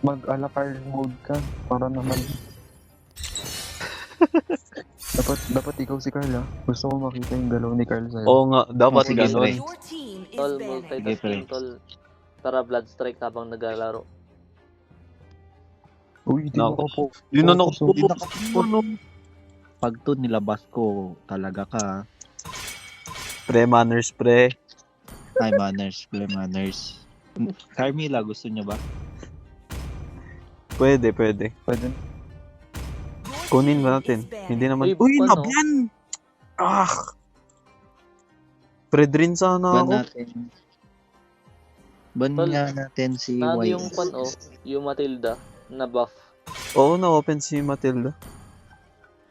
Mag-ala card mode ka para naman. dapat ikaw si Carl ah. Gusto ko makita yung galaw ni Carl sa'yo. Oo nga, dapat Sige, ganun. pre. Your team is Tol, banning. multitasking, tol. Tara, blood strike habang naglalaro. Uy, di Nako. ako po. Yun na So, Di ano. Pag to nilabas ko, talaga ka. Pre, manners, pre. Ay, manners, play manners. Carmilla, gusto niyo ba? Pwede. pwede. Your Kunin team ba natin? is banning. Hindi naman. Uy, Uy, ano? naban! Ah! Pre, rin sana Ban ako. natin. Ban Tol, nga natin si Nano White. yung yung Matilda na buff. Oo, na-open si Matilda.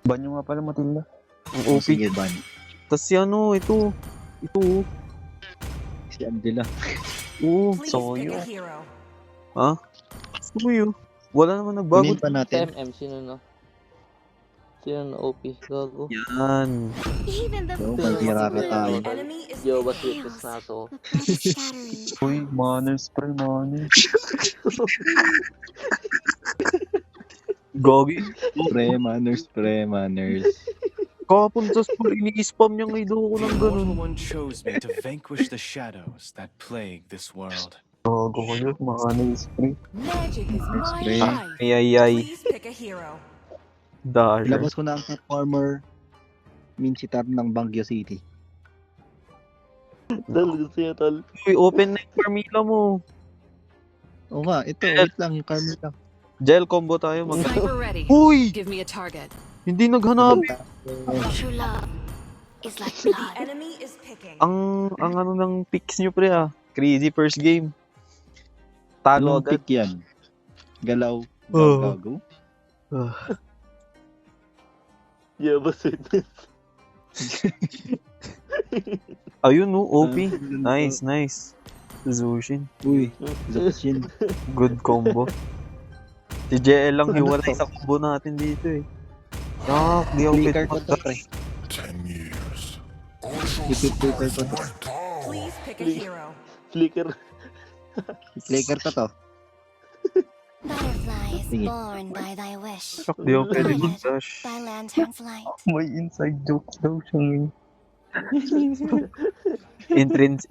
Banyo nga pala, Matilda. Ang OP. Sige, ban. Tapos si ano, ito. Ito. Si Angela. Oo. Please So, pick yun. a hero. Ha? Suyo. Wala naman nagbago. Kunin pa natin. MM, sino na? Sino na OP? Gago. Yan. Even the So, foolish pagkirara believe tayo. in Enemy is Jehovah's banning. Witness na to. the shattering. Uy, manners pre, manners. Gogi. Pre manners, pre manners. Kapon sa school, ini-spam niya ng ko ng The ganun. Immortal One chose me to vanquish the shadows that plague this world. Gago ko yun, manners pre. Magic is my Pre. life. Ay. Please pick a hero. Dasher. Ilabas ko na ang top farmer Minchitar ng Baguio City. Tol, gusto niya, tol. Uy, open na yung Carmilla mo. Oo nga, ito, wait lang, yung Carmilla. Gel combo tayo. Sniper ready. Uy! Give me a target. Hindi naghanap. True love is like The blood. enemy is picking. Ang ano ng picks nyo pre ah. Crazy first game. Talo Anong agad. pick yan? Galaw, Oh. gago. Jehovah's Witness. Ayun no, OP. Nice. Zushin. Uy, Zushin. Good combo. Si JL lang hiwalay sa combo natin dito eh. Di ako Flicker ko to, pre. 10 years. Flicker ko to. Please pick a hero. Flicker. Flicker ko to. Butterfly is Sige. born by thy wish. Di ako pwede mag-dash. By lantern's light. May inside jokes daw siya ngayon.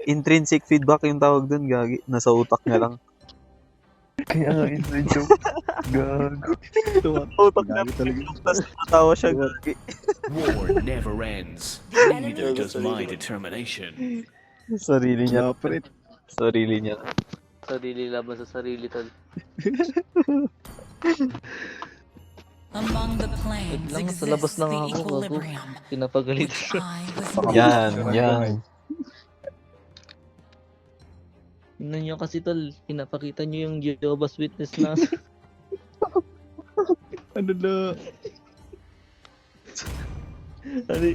Intrinsic feedback yung tawag dun, gagi. Nasa utak niya lang. Kaya nga inside jokes. Gago. Utak niya. Gago talaga. Tapos natawa siya, gagi. War never ends. The enemy Neither is does my picking. determination. Sarili niya. Pre. Sarili niya. Sarili laban sa sarili, tol. Among the Wait planes lang, sa exists labas the lang ako, gago. equilibrium, Pinapagalit which siya. I was Yan. Tingnan nyo kasi, tol. Pinapakita nyo yung Jehovah's Witness na. Ano na? Ano,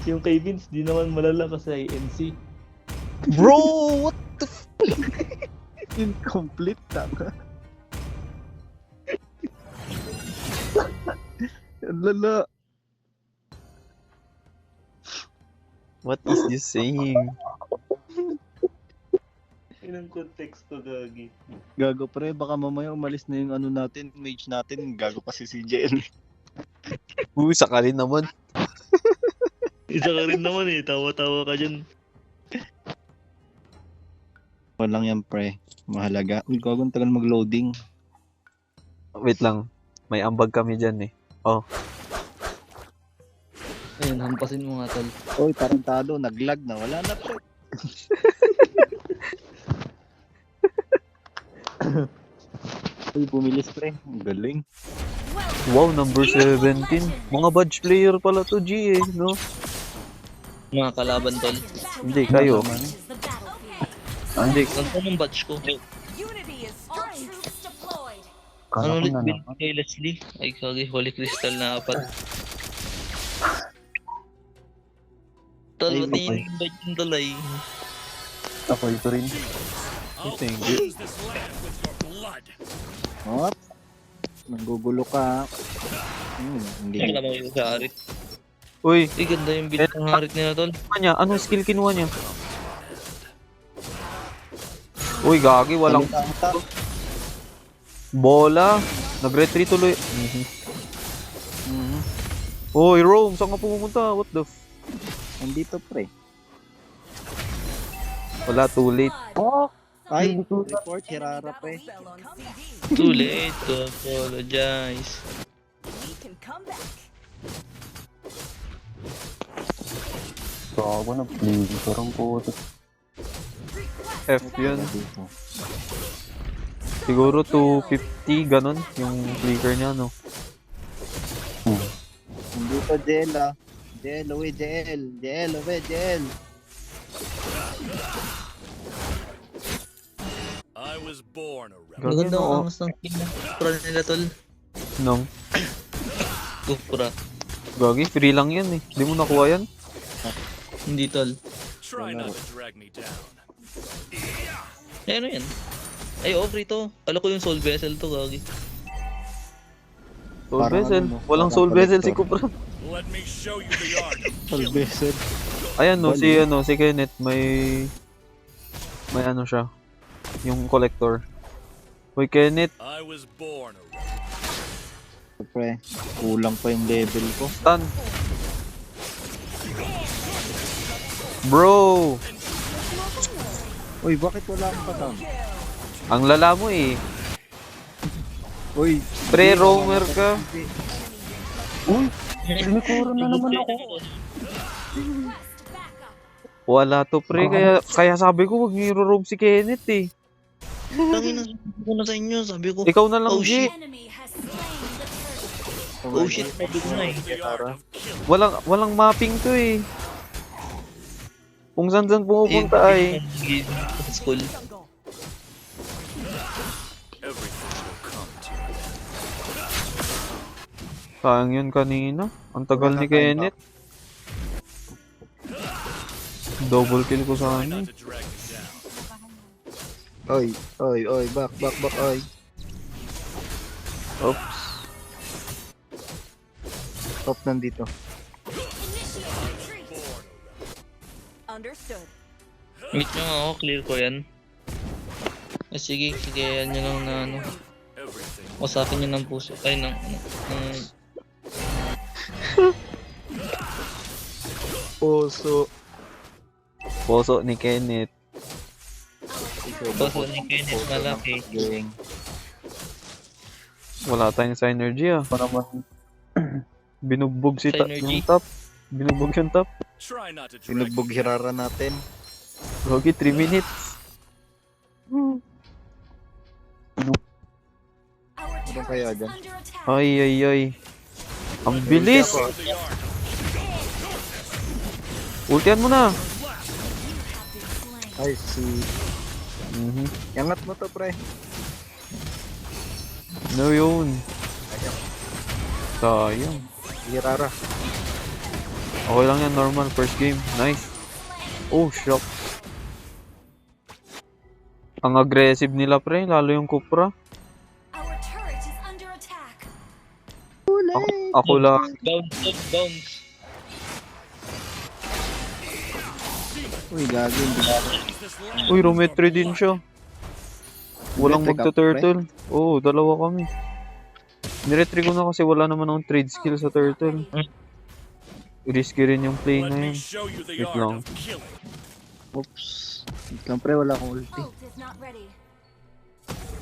yung kay Vince, di naman malala kasi INC. Bro, what? Incomplete, tama. Ang lala. What is this saying? Inang context to, gagi. Gago pre, baka mamaya umalis na yung ano natin, mage natin. Gago kasi si JL. Sakalin naman. Isa ka rin naman eh, tawa-tawa ka dyan. Walang yan pre. Mahalaga. Uy, gago, ang tagal mag-loading. Wait lang. May ambag kami dyan eh. Ayun, hampasin mo nga, tol. Uy, tarantado, naglag na. Wala na pre. Uy, bumilis pre. Ang galing. Wow, number 17. Mga badge player pala to, G eh, no? Mga kalaban, tol. Hindi, kayo. Hindi, kanto ng batch ko. Unity is strength. Kala Ano ko ulit na bin naman. kay Leslie? Ay, kagi, Holy Crystal na apat. Tol, Ay, pati okay. yung badge yung tulay. Ako ito rin. Thank you. What? Nanggugulo ka. Hindi. Alam mo yung sa Harit. Uy, Ay, ganda yung build ng Harit nila, tol. ano niya? Anong skill kinuha niya? Uy, gagi, walang... Bola. Nag-retreat tuloy. Oy, Rome, saan ka pumunta? What the Nandito pre. Wala, too late. Ay, report Hirara pre. Fell on CD. Too late to apologize. We can come back. Gago na, please. Parang puto. F yun. Siguro 250, ganun. Yung flicker niya, no? Nandito Jel ah. Jel, uwi Jel. Jel, uwi Jel. I was born a rebel. Gagawin Maganda ang mo. angas ng Kupra nila tol. Nung. Kupra. Gagi, free lang yan eh. Hindi mo nakuha yan. Hindi tol. Try not to drag me down. Eh, ano yan? Ay, oh, free to. Kala ko yung soul vessel to, gagi. Soul Parang vessel. ano, Walang parang soul vessel si collector. Kupra. Let me show you the art of killing. Salvesed. Ayan no, si Kenneth may ano siya. Yung collector. Uy, Kenneth, I was born a rebel. Pre, kulang pa yung level ko. stun. Bro, Uy, bakit wala akong patang? ang lala mo eh. Uy, Pre-roamer ka. Sinikuran na naman ako. Wala to pre, kaya sabi ko wag niyo roam si Kenneth eh. Tangin na sabi ko na sa inyo, sabi ko. Ikaw na lang, Oh, G. shit. Oh shit, sabi ko na eh. The art of killing. Walang mapping to eh. Kung saan pumupunta ay. School. Everything will come to you. Sayang yun kanina. Ang tagal ni Kenneth. Double kill ko sana. Not to drag me down. Oy, back, oy. Oops. Top nandito. Understood. Meet nyo nga ako, clear ko yan. Sige, yan nyo lang na ano. Everything. Wasakin nyo ng puso. Ay, ng Poso ni Kenneth. puso ni Kenneth malaki. Gang. Wala tayong synergy ah. Para naman. Binugbog Synergy. yung top. Binugbog yung top. Try not to drag Sinugbog me down. Hirara natin. Gogi, 3 minutes. Ano kaya dyan? Ay. Ang bilis. The art. Ultian mo na. Ay, si... Yangat mo to, pre. No yun. Sayang. Hirara. Okay lang yan, normal. First game. Nice. Oh, shock. Ang aggressive nila, pre. Lalo yung Kupra. Our turret is under attack. Ako lang. Bounce. Uy, gago. Hindi na. Uy, Rometri din siya. Walang Retry ka, magta-turtle. Oo, dalawa kami. Niretry ko na kasi wala naman akong trade skill sa turtle. Risky rin yung play Let na me yun. show you the Wait art lang. of killing. Oops. Siyempre, wala akong ulti. Ult is not ready.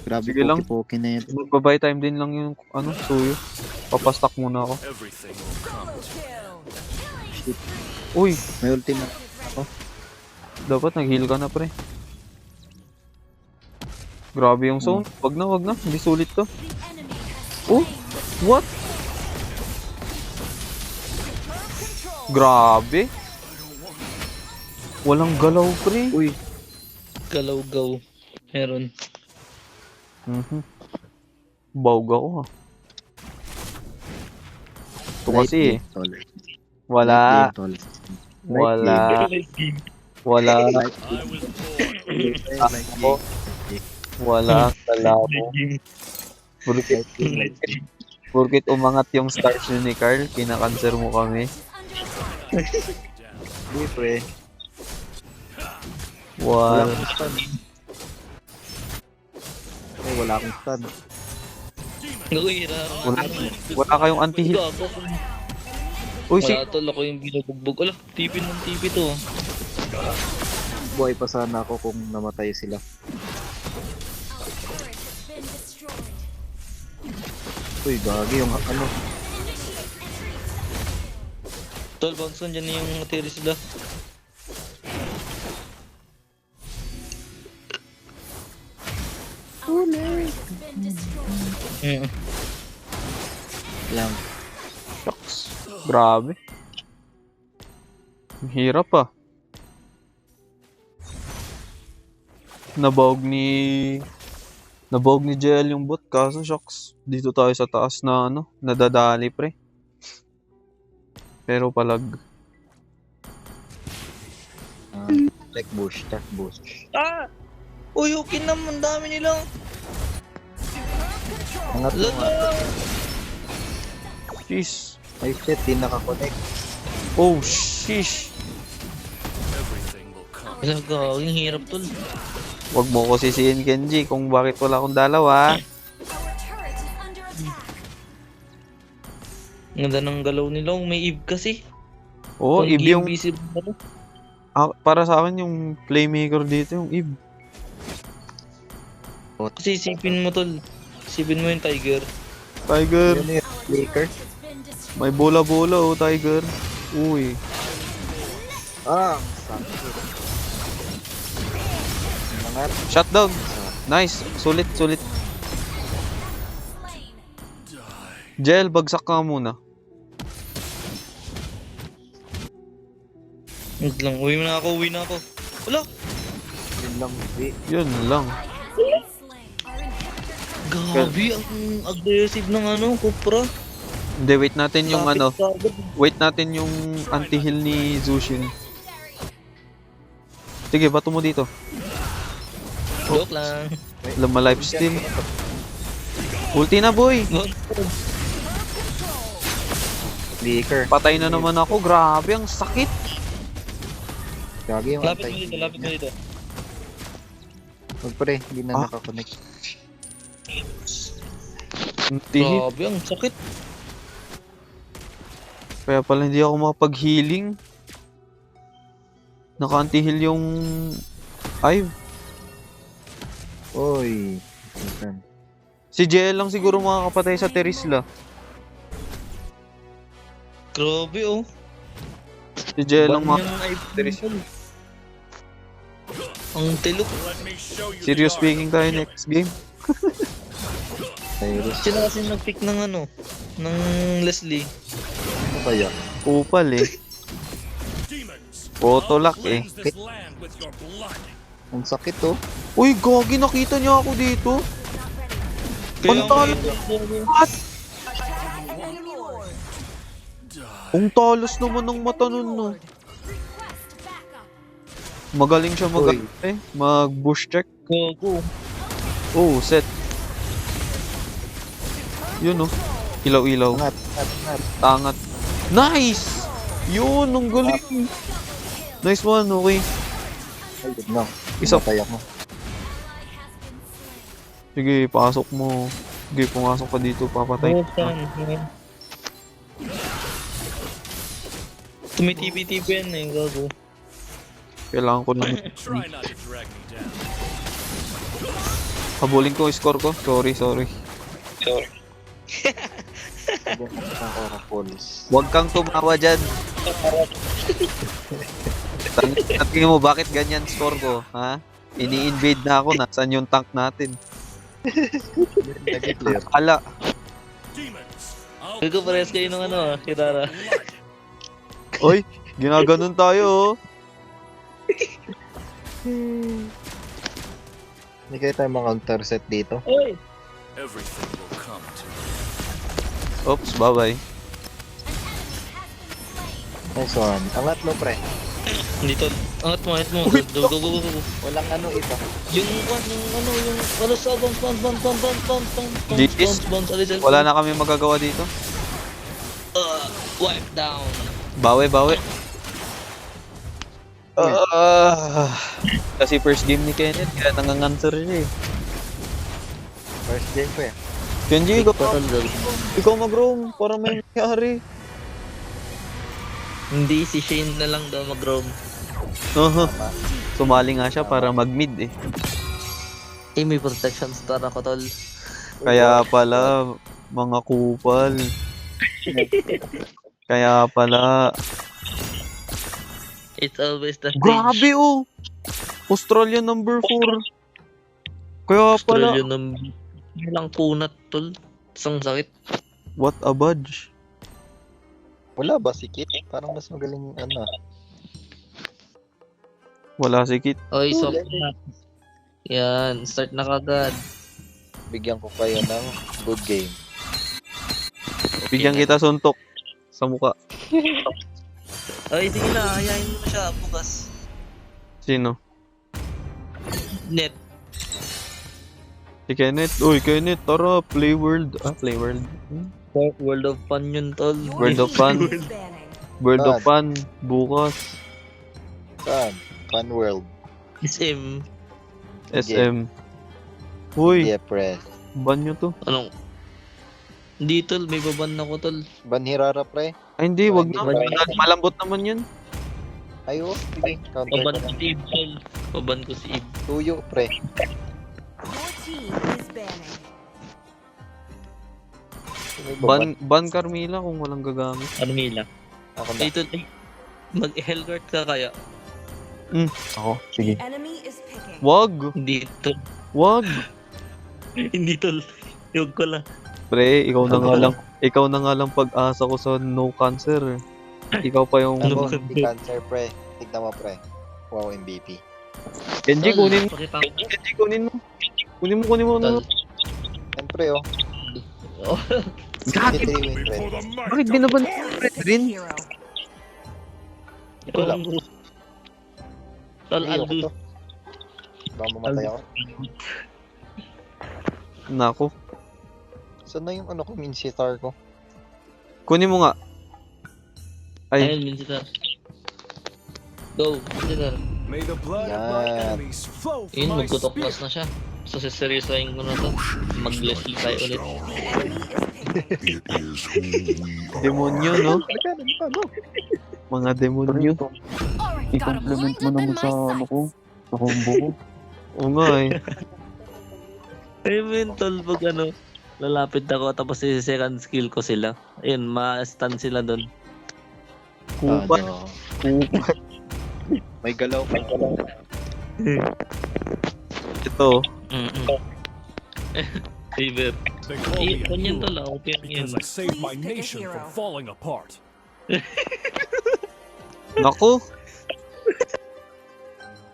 Grabe, Sige lang. poke na yun. Magbabay time din lang yung suyo. Papastock muna ako. Everything will come to you. Uy, May ulti na. dapat nag-heal ka na pre. Grabe yung zone. Wag na. Hindi sulit to. Oh, what? Grabe. Walang galaw pre. Uy, Galaw-gaw. Meron. Bawg ako ha. Ito kasi eh. Tol. Wala. Tol. Wala. Wala. I was born a rebel. Wala. Kalabo. Porkit umangat yung stars ni Carl, kinakanser mo kami. Uy, pre. Wala. Wala akong stun. Ay, wala akong stun. Gawira. Wala kayong anti-heal. Gago. Uy, si... Wala tol, ako yung binubugbog. Ala, tipin ng tipi to. Buhay pa sana ako kung namatay sila. Our turret has been destroyed. Uy, gagi yung ano. Tol, bounce kan dyan yung materi sila. Our turret has been destroyed. Lang. Shucks. Grabe. Ang hirap ah. Nabawag ni JL yung bot, kaso shucks. Dito tayo sa taas na ano, nadadali pre. Pero palag. Check bush, check bush. Ah! Uy, okay naman, dami nilang. Angat mo nga. Lala! Jeez. Ay shit, di nakakonect. Oh, sheesh. Everything will come. Wala, gawing hirap tol. Wag mo ko sisihin, Kenji, kung bakit wala akong dalawa. Our turret is under attack. Ganda ng galaw nila, may Eve kasi. Oo, Pag Eve yung... invisible ano. para sa akin yung playmaker dito, yung Eve. Kasi isipin mo tol. Isipin mo yung Tiger. Tiger. Ano yung flicker? Has been destroyed. May bola-bola oh, Tiger. Uy. Ah, sakit. Angat. Shutdown. Nice. Sulit, sulit. Slain. Jel, bagsak ka muna. Wait lang, uwi na ako. Wala! Yun lang, di. Yun lang. Has been slain. Our inhibitor Gabi, ang aggressive ng ano, Kupra. Hindi, wait natin yung ano. Kapit ka agad. Wait natin yung anti-heal ni Zushin. Sige, bato mo dito. Joke lang. Lama lifesteal. Ulti na, boy. Flicker. Patay na naman ako. Grabe, ang sakit. Gagi yung Lapit mo antay. dito, lapit mo dito. Huwag pre, hindi na Ah. nakakonect. Anti-heal. Grabe, ang sakit. Kaya pala hindi ako makapag-healing. Naka-anti-heal yung... Ay, Uy. Ikan. si JL lang siguro makakapatay sa Terisla. Grabe, oh. Si JL lang Ban mga... yung iPhone, Terisla. tol. Ang tilok. Let me show you Serious the art. speaking tayo next game. Cyrus. Sino kasi nag-pick ng ano? Ng Leslie. Ano kaya? Upal eh. Demons. Photo lock eh. Cleanse this land with your blood. Ang sakit oh. Uy, gagi, nakita niya ako dito. Kaya Pantalo. What? Enemy lord. Ang talos naman ng mata nun, no. request backup. Magaling siya mag-bush check. Gogo. Oh, set. Yun, no. Ilaw-ilaw. Angat, angat, angat. Tangat. Nice! Yun, ang galing. Nice one, okay. Ay, good no. Isa- Matay ako. Ally has been slain. Sige, pasok mo. Sige, pumasok ka dito, papatay. Oh, saan? Tumitipi-tipi yan eh, gago. Kailangan ko lang. Try not to drag me down. Habulin ko yung score ko. Sorry. Ang oracles. Huwag kang tumawa dyan. Tingnan mo, bakit ganyan score ko? Ha? Ini-invade na ako. Nasaan yung tank natin? Nag-clear. Ala. Demons. I'll Gago, parehas kayo ng ano, Hirara. Oy, ginaganon tayo, oh. Hindi kayo tayo mag-counter set dito. Oy! Everything will come to me. Oops, bye-bye. Nice one. Angat mo pre. Dito, angat mo. Go. Walang ano iba. Yung ano sa bounce, Dikis? alis. Wala na kami magagawa dito. Wipe down. Bawi. Kasi first game ni Kenneth, kaya nanganganser siya eh. First game ko eh. Kenji, Total dog. ikaw mag-roam para may nangyari. Hindi, si Shane na lang daw mag-roam. Aha. Sumali nga siya para mag-mid eh. Eh, may protection star ako, tol. Kaya pala, mga kupal. Kaya pala. It's always the stage. Grabe oh! Australian number 4. Kaya pala, Australian ng lang kunat, tol. Isang sakit. what a badge. Wala ba si Kit? Parang mas magaling ano. Wala si Kit. Oy, soft na. Yan, start na kagad. Bigyan ko kayo ng good game. Bigyan kita suntok sa muka. Oy, sige na, ayayin mo na siya, bukas. Sino? Net. Si Kenneth. Uy, Kenneth, tara, play world. Play world. World of Fun yun, tol. World of Fun. Is banning. World of Fun. Bukas. Saan? Fun World. SM. SM. Uy, Yeah, press. ban nyo to. Anong? Hindi, tol. May baban na ko, tol. Banhirara, pre. Ay, hindi, wag na. Hindi ba? Malambot naman yun. Ayo, sige. Counter Baban ko ko na. si Eve, tol. Baban ko si Eve. Tuyo, pre. Your team is banning. May baban. Ban Carmilla kung walang gagamit. Armila. Ako na. Ay, tol. Ay, mag-Hellguard ka kaya? Ako, sige. Enemy is picking. Wag! Hindi, tol. Wag! Hindi, tol. Yung ko lang. Pre, ikaw na nga lang. Ikaw na nga lang pag-asa ko sa no cancer. Ikaw pa yung... Ano Ako, ba? si Cancer, pre. Tignan mo, pre. Wow, MVP. Kenji, Tol, kunin mo. pakita ko. Kenji, kunin mo. Kunin mo na. Tol. Siyempre, oh. Oh. 63 win rate. For the might Bakit of binaban rin? Hero. Ito lang. Tol, Hindi, ako Aldo. to. Baka mamatay ako. Nako. Saan na yung ano ko, Minsitar ko? Kunin mo nga. Ay, Ayun, Minsitar. Go, Minsitar. May the blood of my Yan. enemies flow from Yun, my magkutok spear. class na siya. So, siseryosahin ko na to. Mag-Leslie tayo ulit. Enemy is picking. demonyo, no? Mga demonyo. Alright, got him I-compliment lined mo up in naman sa my ano sights. ko. Sa combo ko. Oo nga eh. Ayun, men, tol, pag ano, lalapit ako tapos si second skill ko sila. Ayun, ma-stun sila doon. Kupat. Ano? Kupat. May galaw pa. Ito. Saber. They call me a Ganyan hero tol, okay yan. because I saved my Please pick a nation from hero. falling apart. Naku.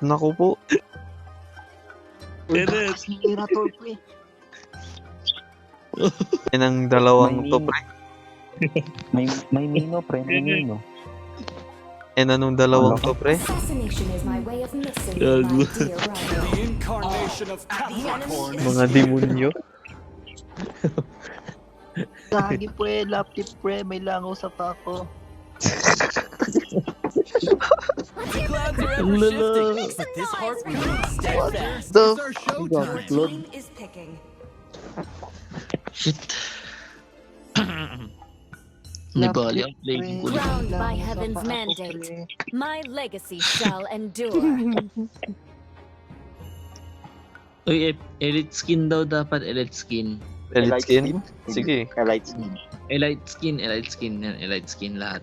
Naku po. Kenneth. Yan ang dalawang to, pre. May Mino, pre. May Mino. Yan anong dalawang to, pre. Assassination is my way of missing Gago. my dear rival. The incarnation of Capricorn. Mga demonyo. Gagi, pre. Laptip, pre. May langaw sa pako. Ang lala. This heart So, Your team is picking. Shit. Nibali ang playing ko. Crowned by heaven's mandate, my legacy shall endure. Uy, elite skin daw dapat, elite skin. elite skin? Sige. Elite skin. Elite skin yan, elite skin lahat.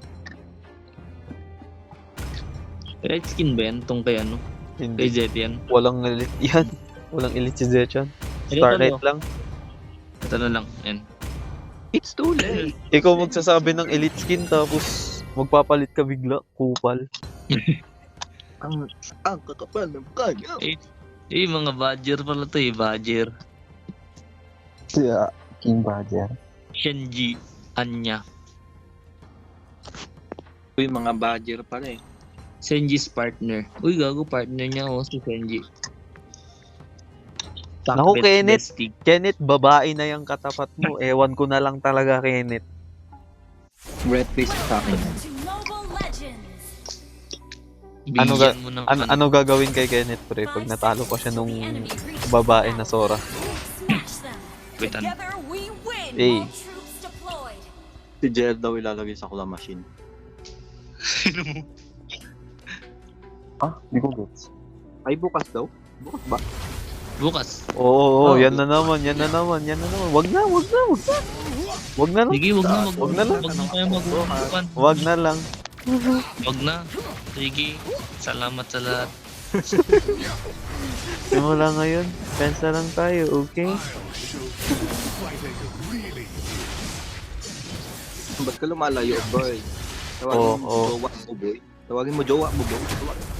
Elite skin ba yan? Tong kay ano? Kay Hindi. Jet yan? Walang elite yan. Walang elite si Zechan. Ito, Starlight ano? lang. Ito na lang, yan. It's too late. Ikaw magsasabi ng elite skin tapos magpapalit ka bigla. Kupal. Ang kakapal ng mukha niya. Eh, mga badger pala to eh, badger. Siya, King Badger. Shenji, Anya. Uy, mga badger pala eh. Senji's partner. Uy, gago, partner niya oh, si Senji. Naku, Takbet Kenneth. bestie. Kenneth, babae na yung katapat mo. Ewan ko na lang talaga, Kenneth. Red face sa akin. To noble legends. Ano Bigyan mo ng Ano gagawin kay Kenneth, pre, pag natalo pa siya nung babae na Sora? Smash them. Wait, ano? Together we We win. Hey. All troops deployed. Si JL daw ilalagay sa claw machine. Ah, di ko gets. Ay, bukas daw? Bukas ba? Bukas. Oo, Oh, yan na naman, yan na naman, yan na naman. Wag na, wag na, wag na. Wag na lang. Sige, wag na. Wag na lang. Wag na kayo mag-uwan. Wag na lang. Wag na. Sige. Salamat sa lahat. Simula ngayon, pensa lang tayo, okay? Ba't ka lumalayo, boy? Tawagin Oo, mo oo. jowa mo, boy. Tawagin mo jowa mo, boy.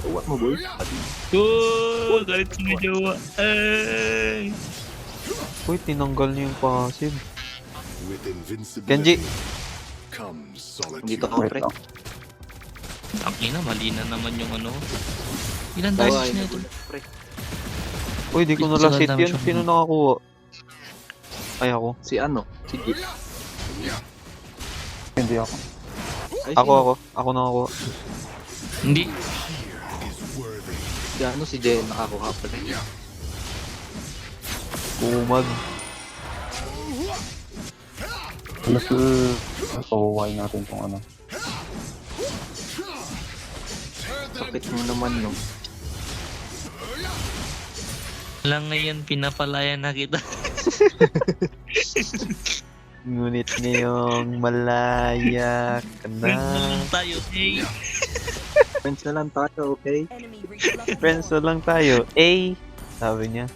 Jowa mo, boy. Oh, galit si may jowa. Ay. Uy, tinanggal niya yung passive. With Kenji, comes solitude. Dito ako, Wait pre. lang. Takina, mali na naman yung ano. Ilan Tawain damage na mo, ito? pre. uy, di ko Ito, nalasit damage yun. ako. Sino nakakuha? Ay, ako. Si ano? Si Jeep. Hindi ako. Ay, Ako nakakuha. Hindi. Si ano, si JL nakakuha pa rin. Umag. Alas pawaway natin kung ano. Sakit mo naman, no? Lang ngayon, pinapalaya na kita. Ngunit ngayong malaya ka na. Tayo, hey. Friends na lang tayo, okay? Enemy reach Friends na lang tayo. A, sabi niya.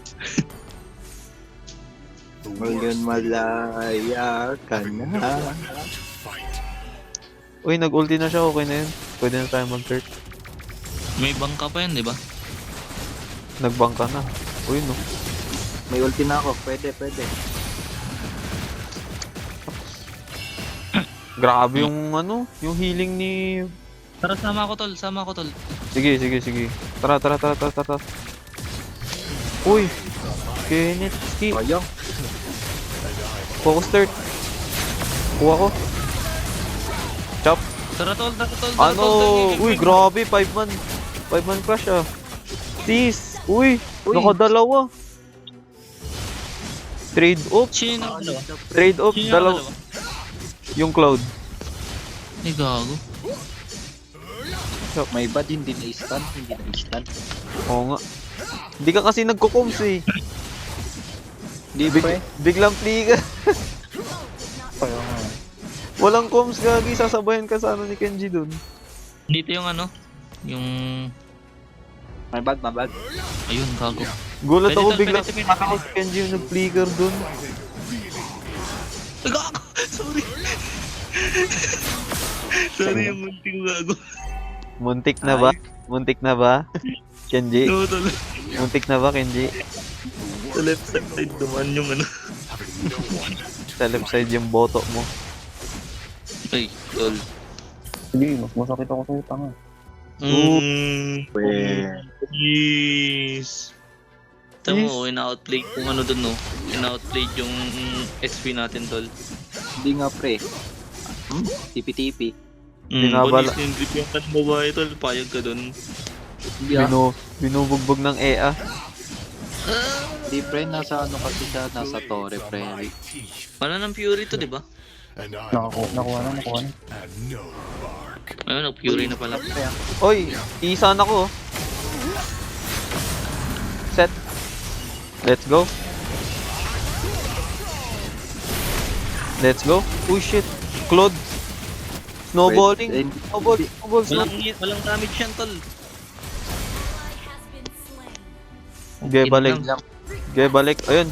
Ngayon malaya ka na. Uy, nag-ulti na siya. Okay na yun. Pwede na tayo mag-third. May bangka pa yan, di ba? Nagbangka na. Uy, no. May ulti na ako. Pwede. Grabe yung ano, yung healing ni... Tara, sama ako, tol. Sige. Tara. Uy! Kenneth, skip. Sayang. Focus third. Kuha ko. Chop. Tara, tol. Ano? Uy, grabe. 5 man. 5 man crush ah. Tis. Uy, nakadalawa. Trade off. Sino ang dalawa? Trade off. Sino ang Dalawa. dalawa? Yung cloud. Ay, gago. May iba din, hindi na-stun. Oo nga. Hindi ka kasi nagko-coms eh. Di pre. Biglang plika. Kaya nga. Walang comms gagi. Sasabayan ka sa ano ni Kenji dun. Dito yung ano? Yung... My bad. Ayun, gago. Gulat Pwede ako tol, biglang pwede. nakita ko si Kenji yung nag-flicker dun. Ay, gago! Sorry. Sorry, yung munti ko gago. Muntik na ba? Muntik na ba? Kenji? No, tol. Muntik na ba, Kenji? Sa left side dumaan yung ano. Sa left side yung boto mo. Ay, tol. Sige, mas masakit ako sa'yo, tanga. Yes. Tama mo, ina-outplay kung ano dun, no? Ina-outplay yung XP natin, tol. Hindi nga pre. Tipi-tipi. Binabala- Bonus yung grip yung kan babae, tol. Payag ka dun. Hindi ah. Binubugbog ng EA. Di pre, nasa ano kasi siya, nasa torre pre. Ano ng Fury to, di ba? Nakuha na. Ayun, Fury na pala. Oy, iisan ako. Set. Let's go. Uy, shit. Claude. Snowballing. Wait, Snowball. Walang damage yan, tol. Okay, balik. Ayun.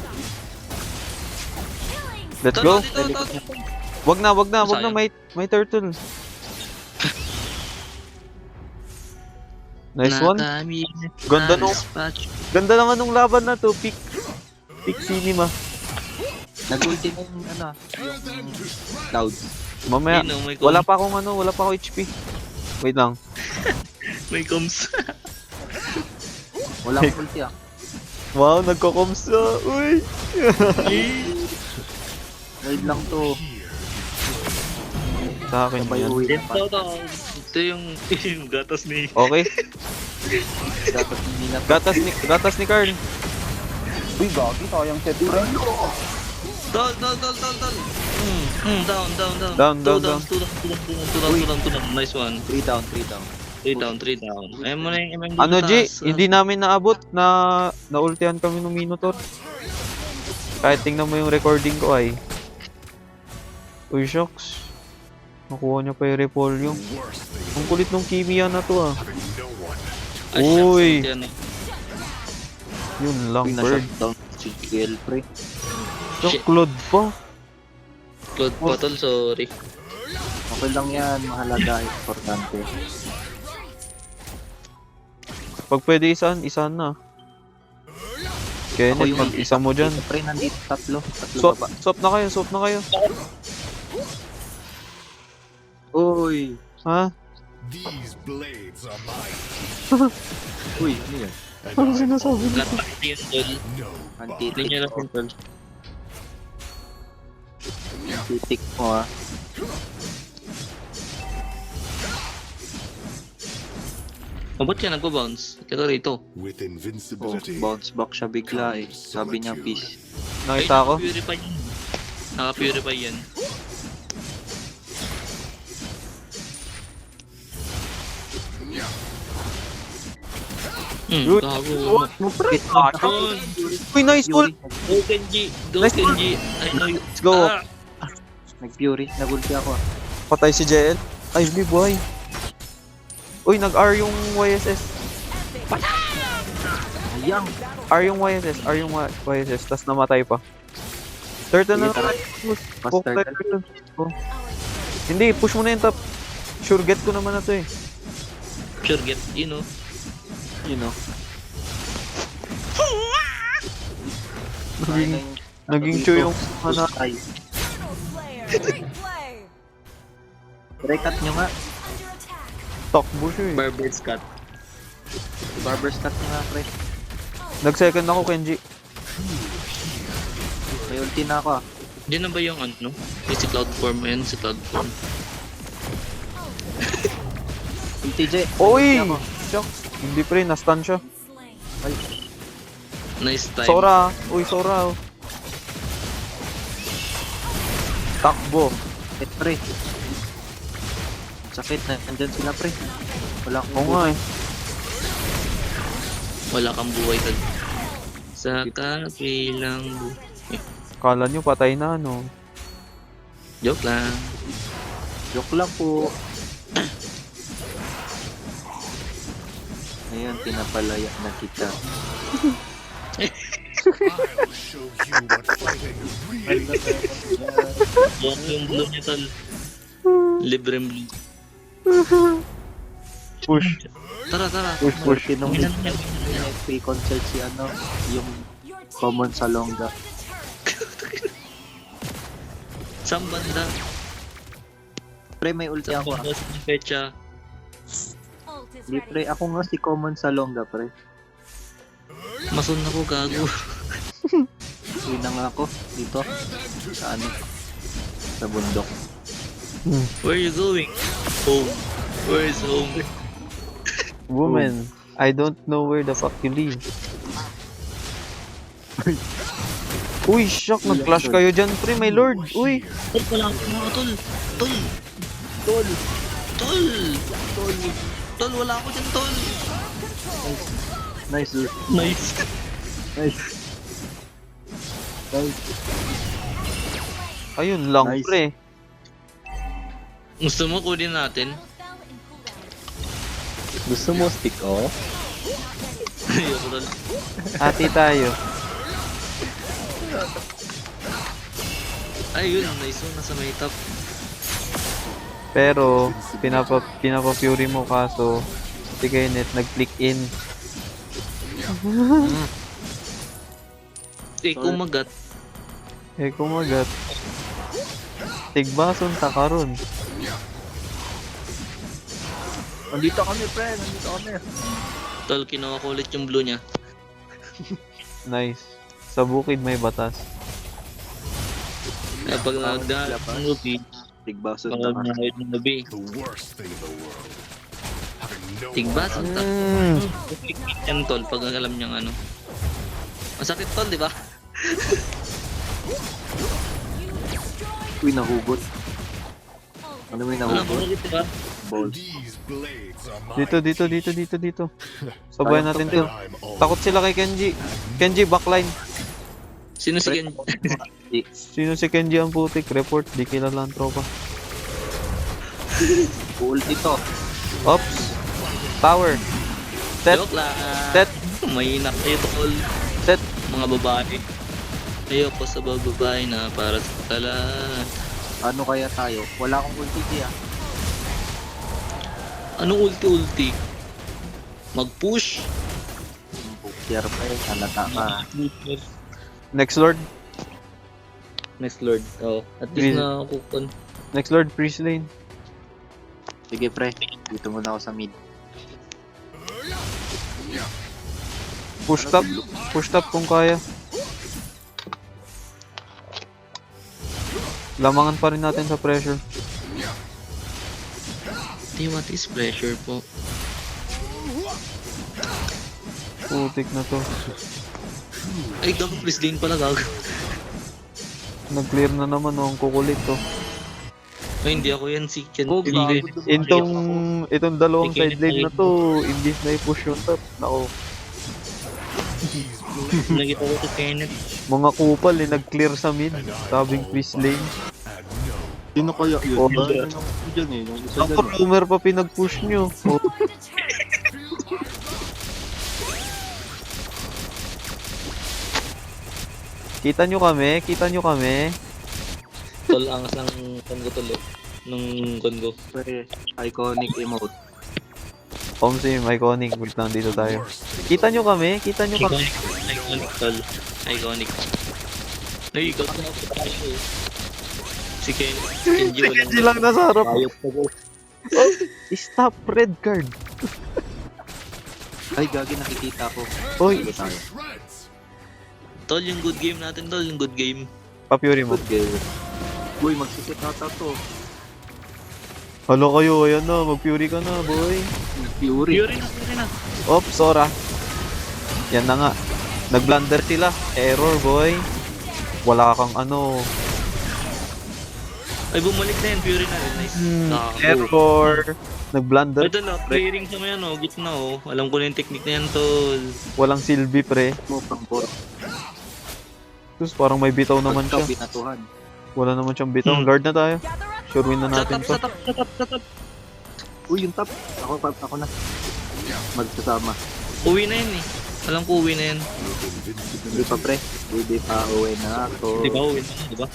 Let's go. Wag na. May turtle. Nice one. Ganda naman nung laban na to. Peak cinema. Nag-ulti na yung ano, yung cloud. Mamaya, wala pa akong HP. Wait lang. May comms. Wala akong ulti ah. Wow, nagko-comms na. Uy. Raid lang to. Sa akin Sabay yan. uwi na pa. Ito yung gatas ni... Okay. Dapat hindi na. Gatas ni Carl. Uy, gagi, sayang set friend. Tol. Down. Down. Two down. Nice one. 3 down. 3 down. Ayun mo na yung MM Ano, G? taas. Hindi namin naabot na naultihan kami ng Minotaur. Kahit tingnan mo yung recording ko ay. Uy, shocks. Nakuha niya pa yung Repolyo. Worst thing, Ang kulit nung Kimiya na to ah. having no one. Ay, shucks, Uy. yan eh. Yun lang, Uy, bird. na-shutdown si GL, pre. Shock, Claude pa. Claude pa, tol. Sorry. Okay lang yan, mahalaga, importante. Pag pwede isahan na. Kenneth, pag isa mo dyan. Pre, nandito, tatlo Swap, baba. swap na kayo. Uy! Ha? These blades are mine. Uy, ano yan? Ano sinasabi niya? Lahat yun, tol. No. Antitik Linya lang mo. yun, tol. Antitik mo, ah. Ba't siya nagpa-bounce? Teka rito. With Oh, invincibility. bounce back siya bigla eh. Sabi niya, peace. Nakita ko. Naka-purify yan. Naka-purify yan. Good. Gago. Uy, nice ult! Go Kenji. Nice Kenji. I know you. Let's go. Ah! Nag-fury, nagulti ako, ah. Patay si JL. Ay, buhay. Uy, nag-R yung YSS. Ayang! R yung YSS, tas namatay pa. Turtle na Sige, tara. naman. Push. Mas Poke turtle. turtle. Oh. Hindi, push mo na yung top. Sure get ko naman na to eh. Sure get, you know. You know. Naging chew yung ano. Ay, Great play. recut nyo nga. Under attack. Takbo siya eh. Barber's cut. Barber's cut nyo nga, pre. Nag-second ako, Kenji. May ulti na ako, ah. Hindi na ba yung ano? Yung si Cloud Form mo yan, si Cloud Form. Ulti, J. Uy! Ulti ako. Shucks. Hindi pre, na-stun siya. Slain. Nice time. Sora! Uy, Sora! Oh. Takbo. Sakit, pre. Sakit na. Nandyan sila, pre. Wala akong Oo nga eh. Wala kang buhay tag. Sa kapilang Kala nyo patay na ano. Joke lang. joke lang po. Ngayon, pinapalaya na kita. I'll show you what fighting really is. Yan yung blue niya tol. Libreng blue. Push. Tara. Push. Kinong Minan niya. free concert si ano, yung Your team common sa Longga. Saan banda? Pre, may ulti Saan ako, ah. banda sa pecha? ult is Hindi, pre. ready. Ako nga si common sa Longga, pre. Masun ako gago. Uwi na nga ako dito. Sa ano? Sa bundok. Where you going? Home. Where is home? Woman, I don't know where the fuck you live. Uy, shock, nag-clash kayo dyan, pre, my lord. Uy, Tol, wala akong mga tol. Tol, wala ako dyan, tol. Nice, dude. Nice. Nice. Nice. ayun lang, Nice. pre. Gusto mo kunin natin? Spell in cooldown. Gusto mo stick off? Ayoko tol. Ati tayo. Ayun, nice one. Nasa may top. Pero, pinapa-fury mo kaso, si Kenneth nag-click in. Kumagat. Eh, kumagat. Tigbason ta karon. Nandito kami, pre. Nandito kami. Tol, kinuha ko ulit yung blue niya. Nice. Sa bukid may batas. Kaya pag nagdaan ng nubi, Tigbaso pag na ka. nagdaan ng nubi, The worst thing in the world. Having no tigbasan ta. Mm. Yan tol, pag alam niyang ano. Masakit tol, di ba? Uy, nahugot. Ano may Ano nahugot? ba ito ba? Balls. These blades are mine. Dito. Sabayan natin to. I'm all Takot sila kay Kenji. Kenji, backline. Sino si Ken? Sino si Kenji ang putik? Report, di kilala ang tropa. Ulti to. Ops. Tower. Set. Joke lang. Set. May kayo tol. Set. Mga babae. Ayoko sa babae na para sa talan. Ano kaya tayo? Wala akong ulti diya. Anong ulti-ulti? Mag-push? Bukyer pa eh. Halata ka. Next Lord. Next Lord. Oh, at Will. least na kukon. Next Lord, priest lane. Sige pre, dito muna ako sa mid. Push top. Push top kung kaya. Lamangan pa rin natin sa pressure. What is pressure po? Putik na to. Ay, dapat please lane pala gago. Nag-clear na naman oh, ang kukulit to. Ay, hindi ako yan si Ken. Oh, Hindi. gago. Itong dalawang Sige, side lane na to, imbis na i-push yung top. Nako, Nakita ko si Kenneth. mga kupal eh, nag-clear sa mid. Sabing priest lane. Sino kaya yun? Oh, Ano ako dyan eh? Yung isa Ako, dyan. rumor pa pinag-push nyo. Oh. Kita nyo kami. Tol, angas lang kongo tol eh. Nung kongo. Pre, iconic emote. Sim, iconic. Wait lang, dito tayo. Kita nyo kami. Iconic. Iconic tol. Iconic. Ay, ikaw na ako tayo eh. Si Kenji walang Kenji lang nasa harap. ayok pa ko. Stop, red card. Ay, gagi nakikita ko. Oy, Sige tayo. Tol, yung good game natin tol, yung good game. pa-fury mo. Good game. Uy, magsisit ata to. Halo kayo, ayan na. Mag-fury ka na, boy. Fury. Fury na. Oops, Sora. Yan na nga. Nag-blunder sila. Error, boy. Wala kang ano. Ay, bumalik na yan, Fury na rin. Nice. Error. Nag-blunder. Ito na, clearing sa mga ano, gitna oh. Alam ko na yung technique na yan tol. Walang silbi, pre. Mo pang bot. Tapos parang may bitaw naman siya. Binatuhan. Wala naman siyang bitaw. Guard na tayo. Sure win na natin to. Sa top. Uy, yung top. Ako na. Magsasama. Uwi na yan eh. Alam ko uwi na yan. Hindi pa pre. Hindi pa uwi na ako. Di ba uwi na, di ba?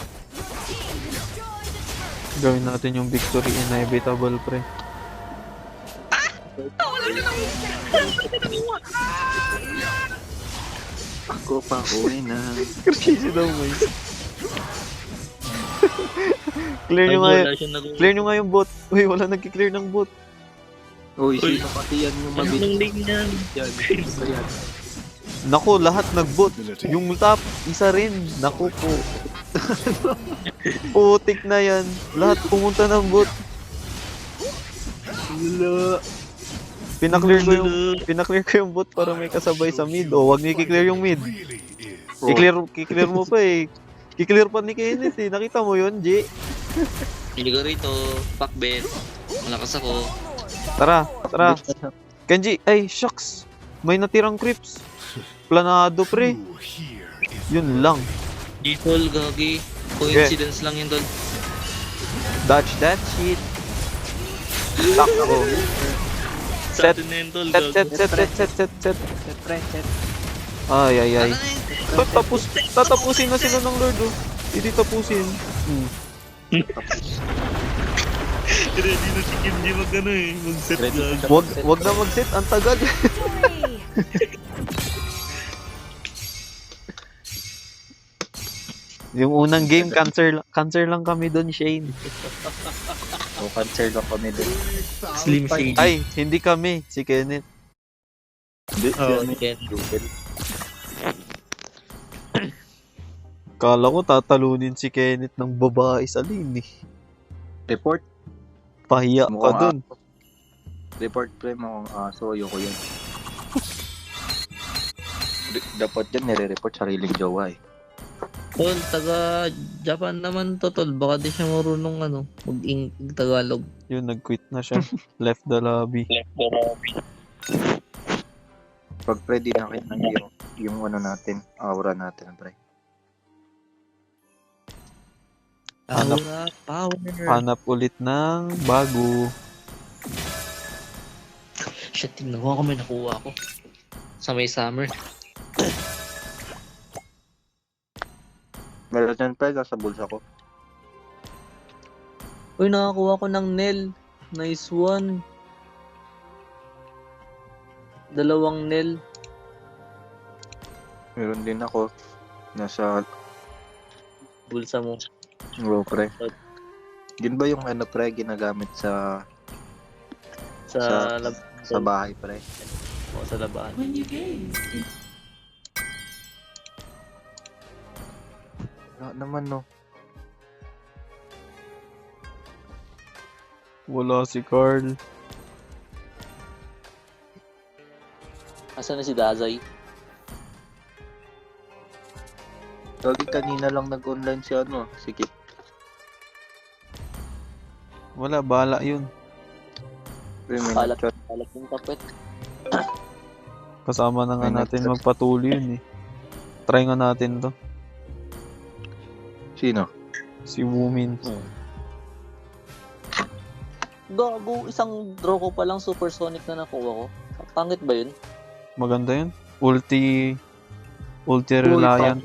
Gawin natin yung victory inevitable, pre. Ako pa uwi na. Crazy daw, may. Clear Ay, nyo nga wala siya Clear nyo nga yung bot. Uy, wala nag-clear ng bot. Uy, sino pati yan yung Anong mabilis? lane yan? Yan, sino ba yan? Naku, lahat nag-bot. Yung top, isa rin. Naku po. Putik na yan. Lahat pumunta ng bot. Wala. Pinaklear ko yung bot para may kasabay sa mid. O, wag niyo i-clear yung mid. I-clear mo pa eh. I-clear pa ni Kenneth eh. Nakita mo yun, G? Hindi ko rito. Pakbet. Malakas ako. Tara. Kenji, ay, shucks. May natirang creeps. Planado, pre. Yun lang. Di tol, gagi. Coincidence lang yun tol. Dodge that shit. Lock ako. Sa Set. atin na yun tol, Set. Set pre, set. Ay. Ano na yun? Tatapusin na sila ng Lord, oh. Hindi tapusin. Ready na si Kenji mag ano eh. Mag-set Ready gag. na. Wag na mag-set, ang tagal. Victory! Yung unang game, cancer lang kami doon, Shane. O, cancer lang kami din. Slim Shady. Ay, hindi kami, si Kenneth. Hindi, Oh, yan. Ken. Kala ko tatalunin si Kenneth ng babae sa lane, eh. Report. Pahiya ka Mukhang dun. Report pre mo. So, ayoko yun. Dapat yan nire-report sariling jowa eh. Tol, taga Japan naman to, tol. Baka di siya marunong mag-Tagalog. Yun, nag-quit na siya. Left the lobby. Pag pre, di nakita niyo yung ano natin, aura natin, pre. Hanap- Aura, power. Hanap ulit ng bago. Shit, tingnan ko may nakuha ko. Sa may summer. Meron yan, pre, sa bulsa ko. Uy, nakakuha ko ng Nel. Nice one. 2 Nel. Meron din ako. Nasa Bulsa mo. row, pre. Yun ba yung ano, pre, ginagamit sa sa bahay, pre? O, sa labahan. Wala naman, no. Wala si Carl. Asan na si Dazay? Lagi kanina lang nag-online si ano, si Kit. Wala, bala yun. Pre, may Kalat, nag-chat. kalat yung kapit. Kasama na nga May natin nag-chat. magpatuloy yun eh. Try nga natin to. Sino? Si Wumin. Gago, isang draw ko pa lang supersonic na nakuha ko. Pangit ba yun? Maganda yun. Ulti Reliant.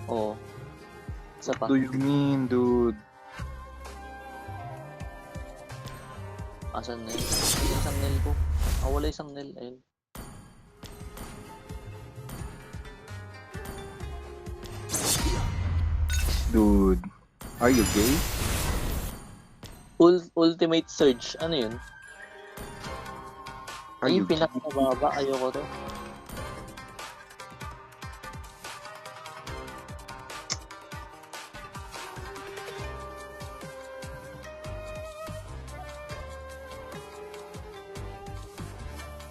Oo. Isa pa. What do you mean, dude? Asan na yun? Isang nail ko. Wala isang nail. Ayun. Dude. Are you gay? Ultimate Surge. Ano yun? Are Ay, you yung pinakamababa. Ayoko to.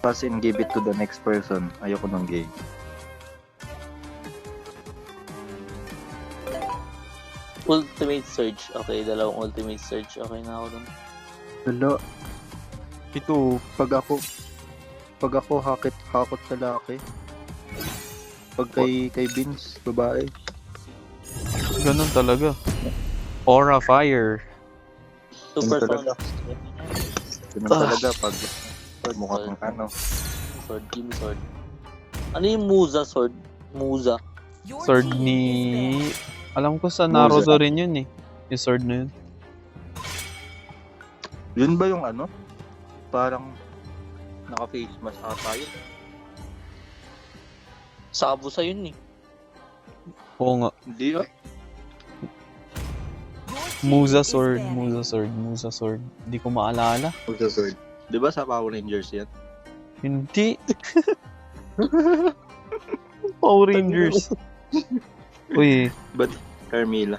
Pass and give it to the next person. Ayoko ng gay. Ultimate Surge. Okay, 2 Ultimate Surge. Okay na ako dun. Wala. Ito, Pag ako hakot sa laki. Pag kay Vince, babae. ganun talaga. Aura Fire. Supersonic. Ganun talaga pag mukha kang ano. Sword. Give me sword. Ano yung Musa sword? Musa. Sword ni... Alam ko sa Naruto rin yun eh. Yung sword na yun. Yun ba yung ano? Parang naka-face mask ata yun. Sabusa yun eh. Oo nga. Hindi ah. Musa Sword. Hindi ko maalala. Sword. Di ba sa Power Rangers yan? Hindi. Power Rangers. Uy. But Carmilla.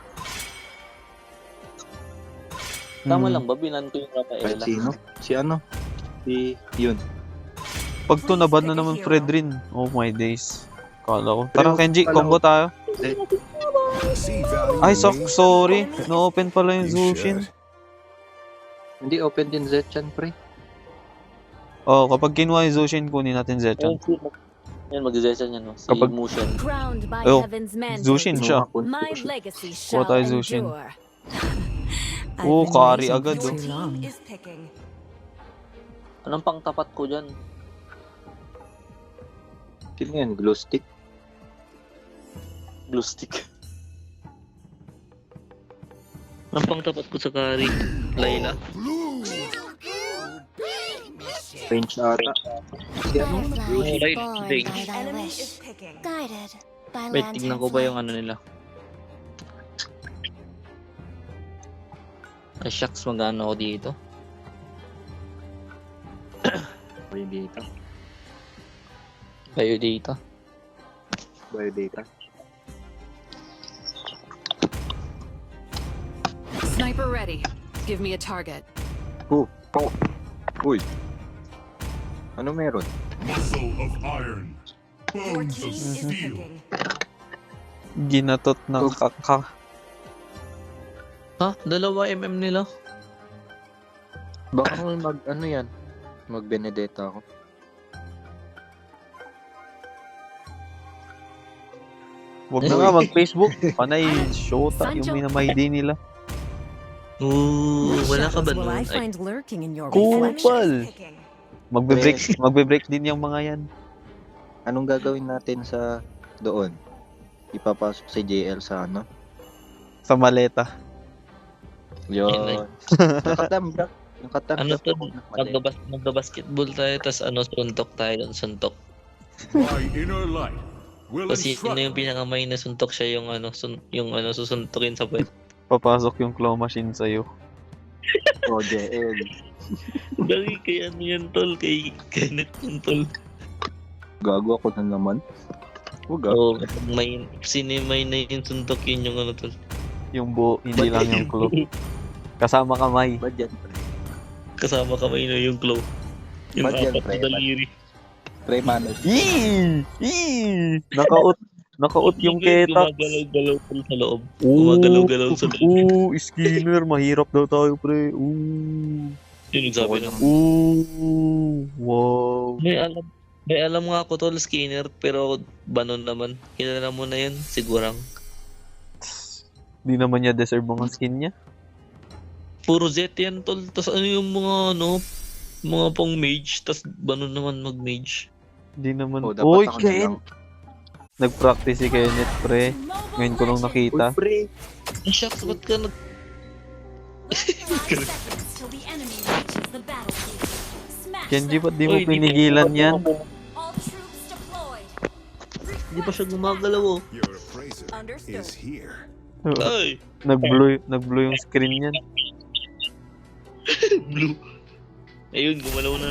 Tama lang ba? Binan ko yung Kahit Rafaela. sino? Si ano? Si yun. Pag to nabad na naman Fredrin. Oh my days. Kala ko. Tara Pero, Kenji, kala combo ko- tayo. See value Ay, in me? sorry. No-open pala yung You Zushin. should. Hindi open din Zetchan, pre. Oh, kapag kinuha yung Zushin, kunin natin Zetchan. Yan, mag-zesan yan. No? Si Kapag- Mushin. Crowned by Oh, heaven's mandate. Zushin siya. My legacy Kuha shall tayo Zushin. endure. Oo, carry agad oh. Anong pang tapat ko dyan? Sino yan? Glow stick? Blue stick. Anong pang tapat ko sa carry? Layla. Range ata. Si ano? Right, range. Guided by Wait, tignan ko ba yung ano nila? Ay, shucks, magano ako dito. Bay data. Kayo dito. Bay data. Sniper ready. Give me a target. Uy. Ano meron? Muscle of iron. Bones of steel. Ginatot ng kaka. Ha? 2 nila? Baka ano yan? Mag Benedetta ako. Huwag na nga mag-Facebook. Panay shota yung minamay din nila. Oo, wala ka ba Will I nun? Ay, find lurking in your Kupal! reflection? Magbe-break din yung mga yan. Anong gagawin natin sa doon? Ipapasok si JL sa ano? Sa maleta. Yun. Yung katambak. ano to? Magbabasketball tayo, tas suntok tayo doon, suntok. My inner light will Kasi instruct yun yung pinakamay na suntok siya yung susuntokin sa puwet. Papasok yung claw machine sa'yo. O JL. Dali kay ano yan, tol, kay Kenneth yung tol. Gago ako na naman. Huwag Oo, may sinimay na yung suntok yun yung ano tol. Yung buo, hindi lang yung claw. Kasama kamay. Ba't yan, pre? Kasama kamay na yung claw. Yung Ba't yan, 4 pre? na daliri. Pre, manos. Yee! Yee! Nakaut yung ketak. Gumagalaw-galaw tol sa loob. Gumagalaw-galaw sa loob. Skinner. Mahirap daw tayo, pre. Ooh. Yun yung sabi ng Wow. May alam nga ako tol, Skinner, pero banon naman. Kilala mo na yun, sigurang. Di naman niya deserve mga skin niya. Puro Z yan tol. Tapos ano yung mga pang mage, tapos banon naman mag-mage. Di naman. Oh, dapat Uy, ako Ken! nilang- Nag-practice si Kenneth, pre. Ngayon ko lang nakita. Pre, Ang shucks, ba't ka nag... 5 seconds till the enemy reaches the battlefield. Smash Kenji, them. ba't di mo Uy, di pinigilan pa- yan? All troops deployed. Hindi pa siya gumagalaw oh. your appraiser Understood. is here. Ay! Nag-blue yung screen yan. Blue. Ayun, gumalaw na.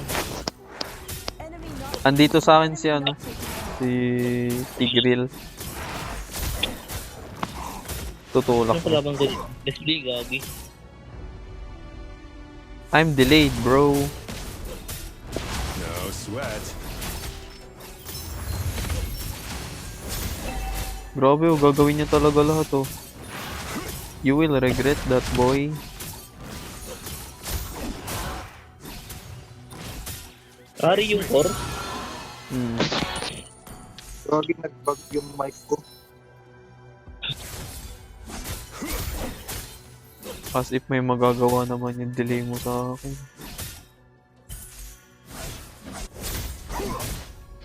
Enemy not Andito sa akin si si Tigril. Tutulak Ano ko. kalaban ko? Leslie, gagi. I'm delayed, bro. No sweat. Grabe, gagawin niya talaga lahat, oh. You will regret that, boy. Ari yung core? Gagi nag-bug yung mic ko. As if may magagawa naman yung delay mo sa akin.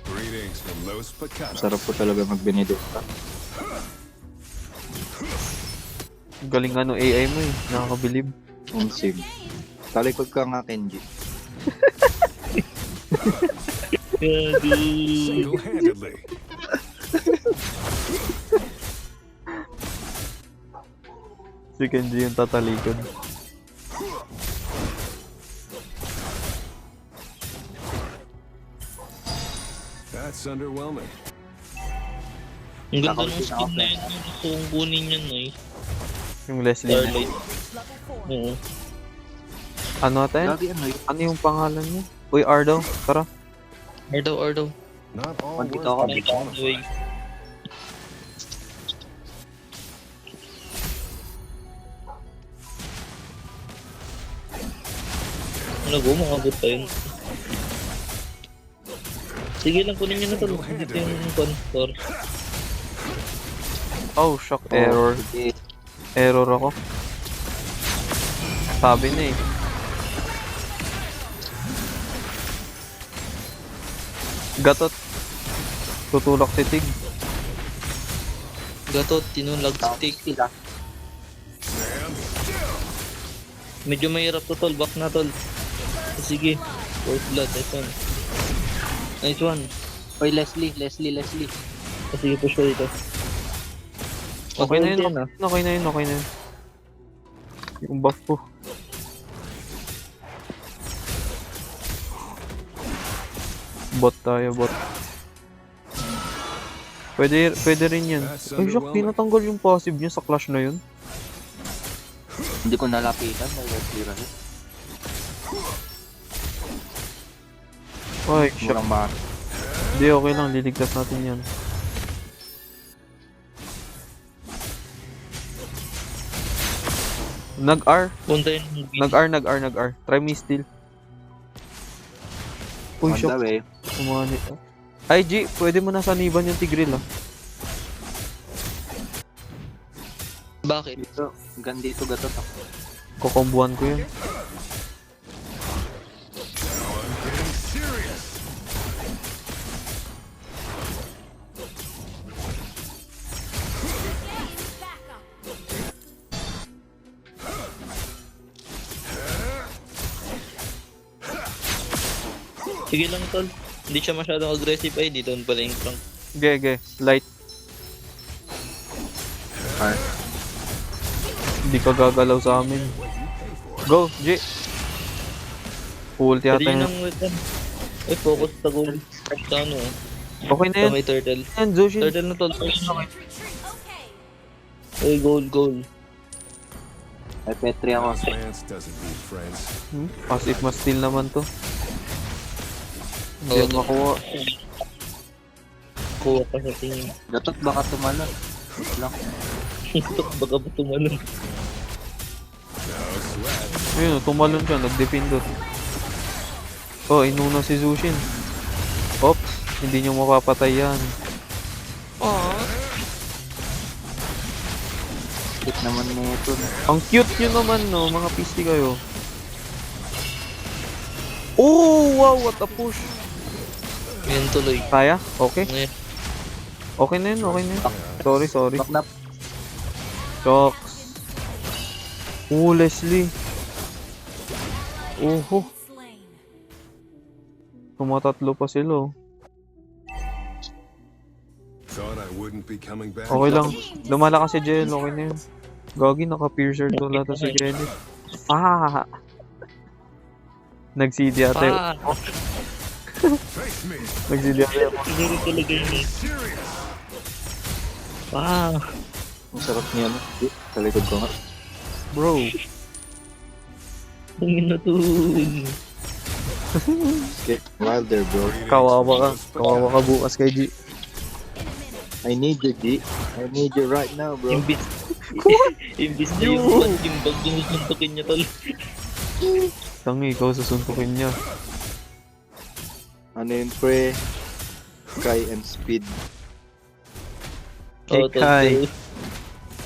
Greetings from Los Pecados. Sarap po talaga mag-Benedetta. Galing AI mo eh. Nakakabilib. Unsig. Talikod ka nga, Kenji. Gagi. Single-handedly. Si Kenji yung tatalikod. That's underwhelming. Ang ganda ng skin na yun. Gusto kong kunin yun eh. Yung Leslie. Starlight. level 4. Oo. Ano natin? Gagi ano yun? Ano yung pangalan niya? Uy, Ardo. Tara. Ardo. Not all Magkita work ka, can be Nakita ko quantified. way. Ano go, makabot pa yun. Sige lang, kunin nyo na to. Ito yung constor. Oh, shock. Error. Error ako. Sabi na eh. Gatot. Tutulak si Tig. Gatot, tinunlag stick. Medyo mahirap to tol, back na tol. Sige, first blood, nice one. Nice one. Oy, Leslie. Sige, push ko dito. Okay na yun, ah. okay na yun. Yung buff ko. Bot tayo, bot. Pwede rin yan. Ay, shock, pinatanggal yung passive niya sa clash na yun. Hindi ko nalapitan. May Leslie rin. Ay, shock. Murang ma... Hindi, okay lang. Liligtas natin yan. Nag-R. Punta yun. Nag-R. Try me steal. Uy, On the shock. way. Umanit. Ay, G, pwede mo na saniban yung Tigreal, ah. Bakit? Dito. Dito gatot ako. Kukombuhan ko yun. Sige lang, tol. Hindi siya masyadong aggressive. Ay, dito pala yung prank. Ge. Light. Ah. Hindi ka gagalaw sa amin. Go, G. Ulti Pwede yata yun yun. ang weapon. Ay, focus sa goal. Sa ano eh. Okay na Sa yun. may turtle. Yan, Zushin. Turtle na, tol. Okay. Ay, goal. Ay, Petri ako. France doesn't need friends. As if ma-steal naman to. Hindi Oo, yan makuha. Kuha ka sa tingin. Gatot baka tumalon. Lang. Baka ba tumalon? Ayun, tumalon siya. Nag-defendor. Oh, inuna si Zushin. Oops. Hindi nyo mapapatay yan. Hit naman nito. Ang cute nyo naman, no? Mga pisti kayo. Oh, wow, what a push. Yan tuloy. Kaya? Okay? Ngayon. Okay na yun. Sorry. Back na. Shocks. Oh, Leslie. Oho. Tumatatlo pa sila, oh. Thought I wouldn't be coming back. Okay lang. Lumala kasi Jel, okay na yun. Gagi, naka-piercer to lahat si Jelly. Ah! Nag-CD ate. Face me. Nag-CD ate. Siguro talaga yun eh. Ah! Ang sarap niya, no? Sa likod ko nga. Bro. Tingin na to. Get wilder, bro. Kawawa ka bukas kay G. I need you, G. I need you right now, bro. Imbis na yung bag yung suntukin niya, tol. Tangi, ikaw susuntukin niya. Ano yun, pre? Sky and speed. Hey, Oo, tol. Kai.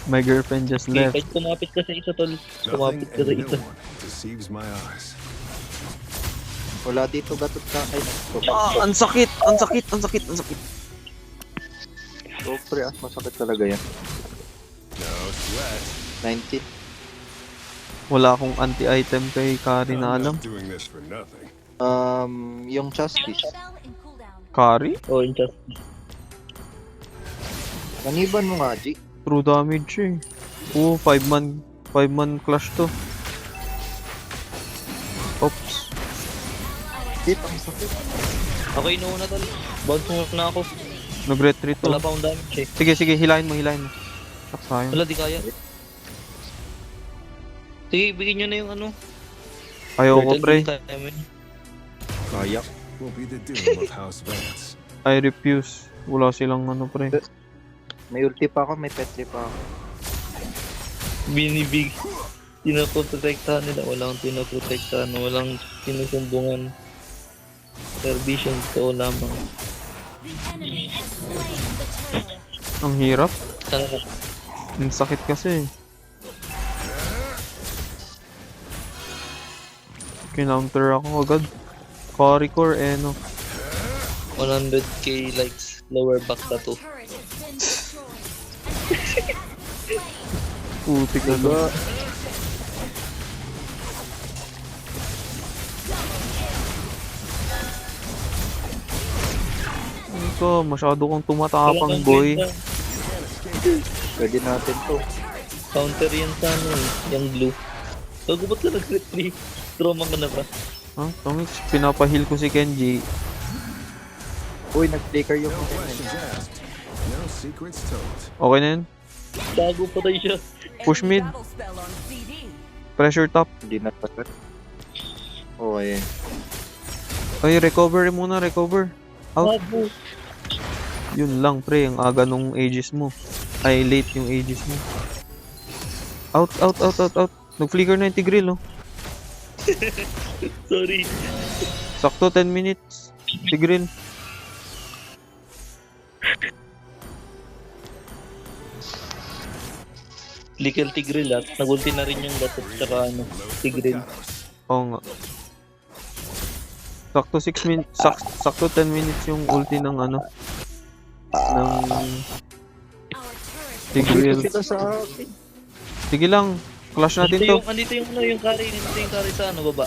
My girlfriend just Okay, left. kahit kumapit ka sa isa, tol. Nothing Kumapit ka sa and isa. no one deceives my eyes. Wala dito gatot ka. Ay, Ang sakit. so, pre, masakit talaga yan. No sweat. 90. Wala akong anti-item kay Kari na I'm alam. not doing this for nothing. Yung Chaspies. Kari? Oo, yung chest. Naniban mo nga, G. True damage eh. Oo, 5-man clash to. Oops. Hit, ang sakit. Okay, noon na, tol. Bounce muna ako. Nag-retreat to. Wala pa akong damage eh. Sige, hilahin mo. Sayang. Wala, di kaya. Sige, bigyan nyo na yung ano. Ayoko, pre. Kaya. Will be the doom of House Vance. I refuse. Wala silang ano, pre. May ulti pa ako, may petri pa ako. Binibig. Tinaprotektahan nila. Walang tinaprotektahan. Walang sinusumbungan. Perdition to lamang. Ang hirap. Sana Ang sakit kasi. Kinounter ako agad. Kari core, no. 100k likes. Lower back tattoo. Putik na to. Ito, masyado kang tumatapang, boy. Pwede natin to. Counter yan sa ano eh. Yung blue. Bago ba't ka nag-retreat? Trauma ka na ba? Ha? Tangik, pinapahil ko si Kenji. Uy, nag-flicker yung Questions asked. No secrets told. Okay na yun? Bago pa tayo siya. Push mid. Pressure top. Hindi na pa. Okay. Ay, recover muna, recover. Out. Bago. Yun lang, pre. Ang aga nung ages mo. Ay, late yung ages mo. Out. Nag-flicker na yung Tigreal, oh. Sorry. Sakto 10 minutes. Tigreal. Likel Tigreal at nagulti na rin yung Gatot tsaka ano, Tigreal. Oo nga. Sakto 6 minutes, sakto 10 minutes yung ulti ng ano. Ng Tigreal. Kita sa akin. Sige lang. Clash natin to. Andito yung ano, yung carry, nandito yung carry sa ano, baba.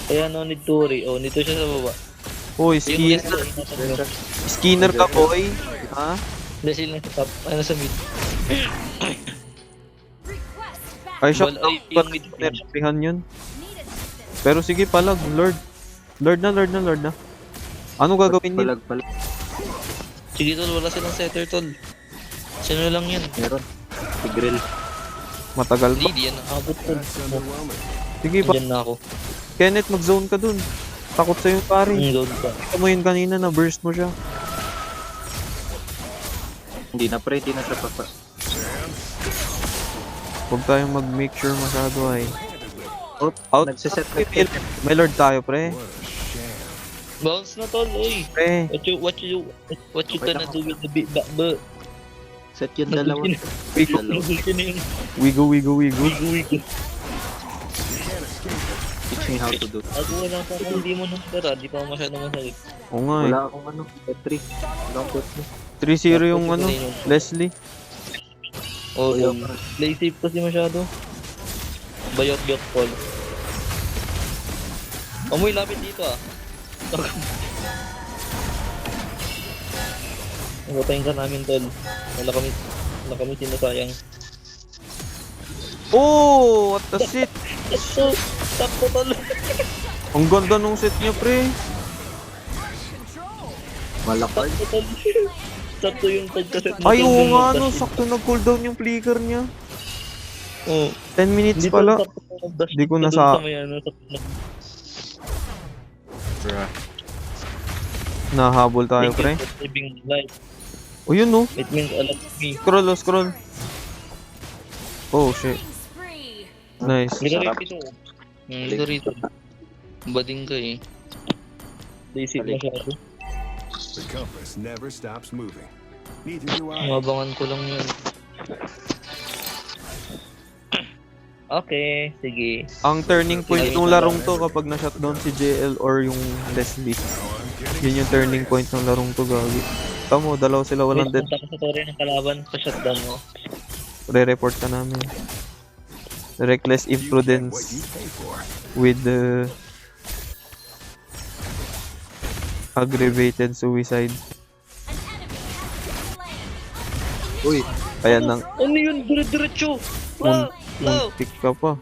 Kaya no need to worry. Oh, nito siya sa baba. Hoy, Yung Skinner ka, boy. Ha? Hindi sila sa top. Ano sa mid? Ay, shock Wala, lang. ay, Ba't yung mid. nerfihan yun? Pero sige, palag. Lord. Lord na. Ano gagawin niya? Palag. Sige tol, wala silang setter tol. Sino lang yan? Meron. Tigreal. Matagal pa. Hindi, yan nakabot tol. Sige pa. Diyan na ako. Kenneth, mag-zone ka dun. Takot sa yung pare. Gold pa. Kita mo yun kanina na burst mo siya. Hindi na siya pa. Huwag tayong mag-make sure masyado ay. Oh, Out. nagsiset May Lord tayo, pre. Bounce na tol, oy. Pre. What you gonna do with the big back? Set yung dalawa. Nagulti na yung Wigo. wigo. Teach me how to do. Ako wala pa kung hindi mo nakatara, di pa masyado masakit. Oo nga eh. Wala akong ano, P3. Wala akong P3. 3-0 yung ano, Leslie. Oh, play safe kasi masyado. Bayot Paul. Amoy lapit dito ah. Umutayin ka namin tol. Wala kami sinasayang. Oh, what the shit. Sakto tol. Ang ganda nung set niya, pre. Malakal. Sakto yung pagkaset mo. Ay, oo nga, no. Sakto nag-cooldown yung flicker niya. Oh. 10 minutes pala. Di ko nasa... Nahabol tayo, pre. O, yun, no. It means a lot to me. Scroll. Oh, shit. Nice. Liga rito. Liga rito. Bading ka eh. Basic masyado. The compass never stops moving. Neither do I. Mabangan ko lang yun. Okay, sige. Ang turning point ng larong to kapag na-shutdown si JL or yung Leslie. Yun yung turning point ng larong to, gagi. Tamo, dalaw sila walang dead. Punta ka sa tore ng kalaban, pa-shutdown mo. Re-report ka namin. Reckless imprudence with the aggravated suicide. Uy. Ayan nang Ano yun? Dire-diretso! muntik ka pa.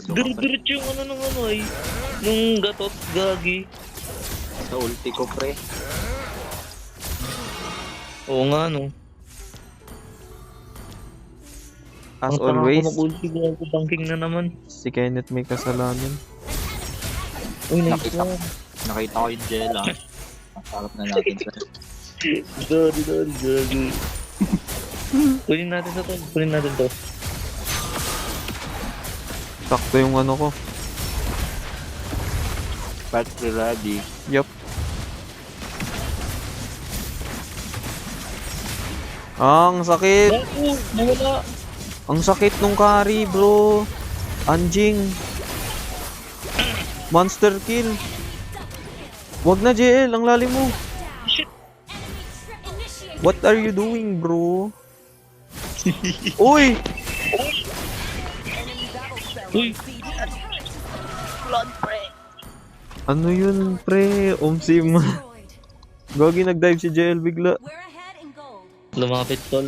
Dire-diretso yung ano nung ano ay. Nung gatot, gagi. Sa ulti ko, pre. Oo nga no. As always, Mag-ulti ko, banking na naman. si Kenneth may kasalanan. Uy, nice one. Nakita ko yung gel, ah. Masarap na natin sa... Sorry, gagi. Kunin natin to. Sakto yung ano ko. Battery ready. Yup. Ang sakit. Naku, nawala. Ang sakit nung carry, bro. Anjing. Monster kill. Wag na, JL. Ang lalim mo. What are you doing, bro? Uy! Uy, Ano yun, pre? Omsim. Gagi, nag-dive si JL bigla. lumapit tol.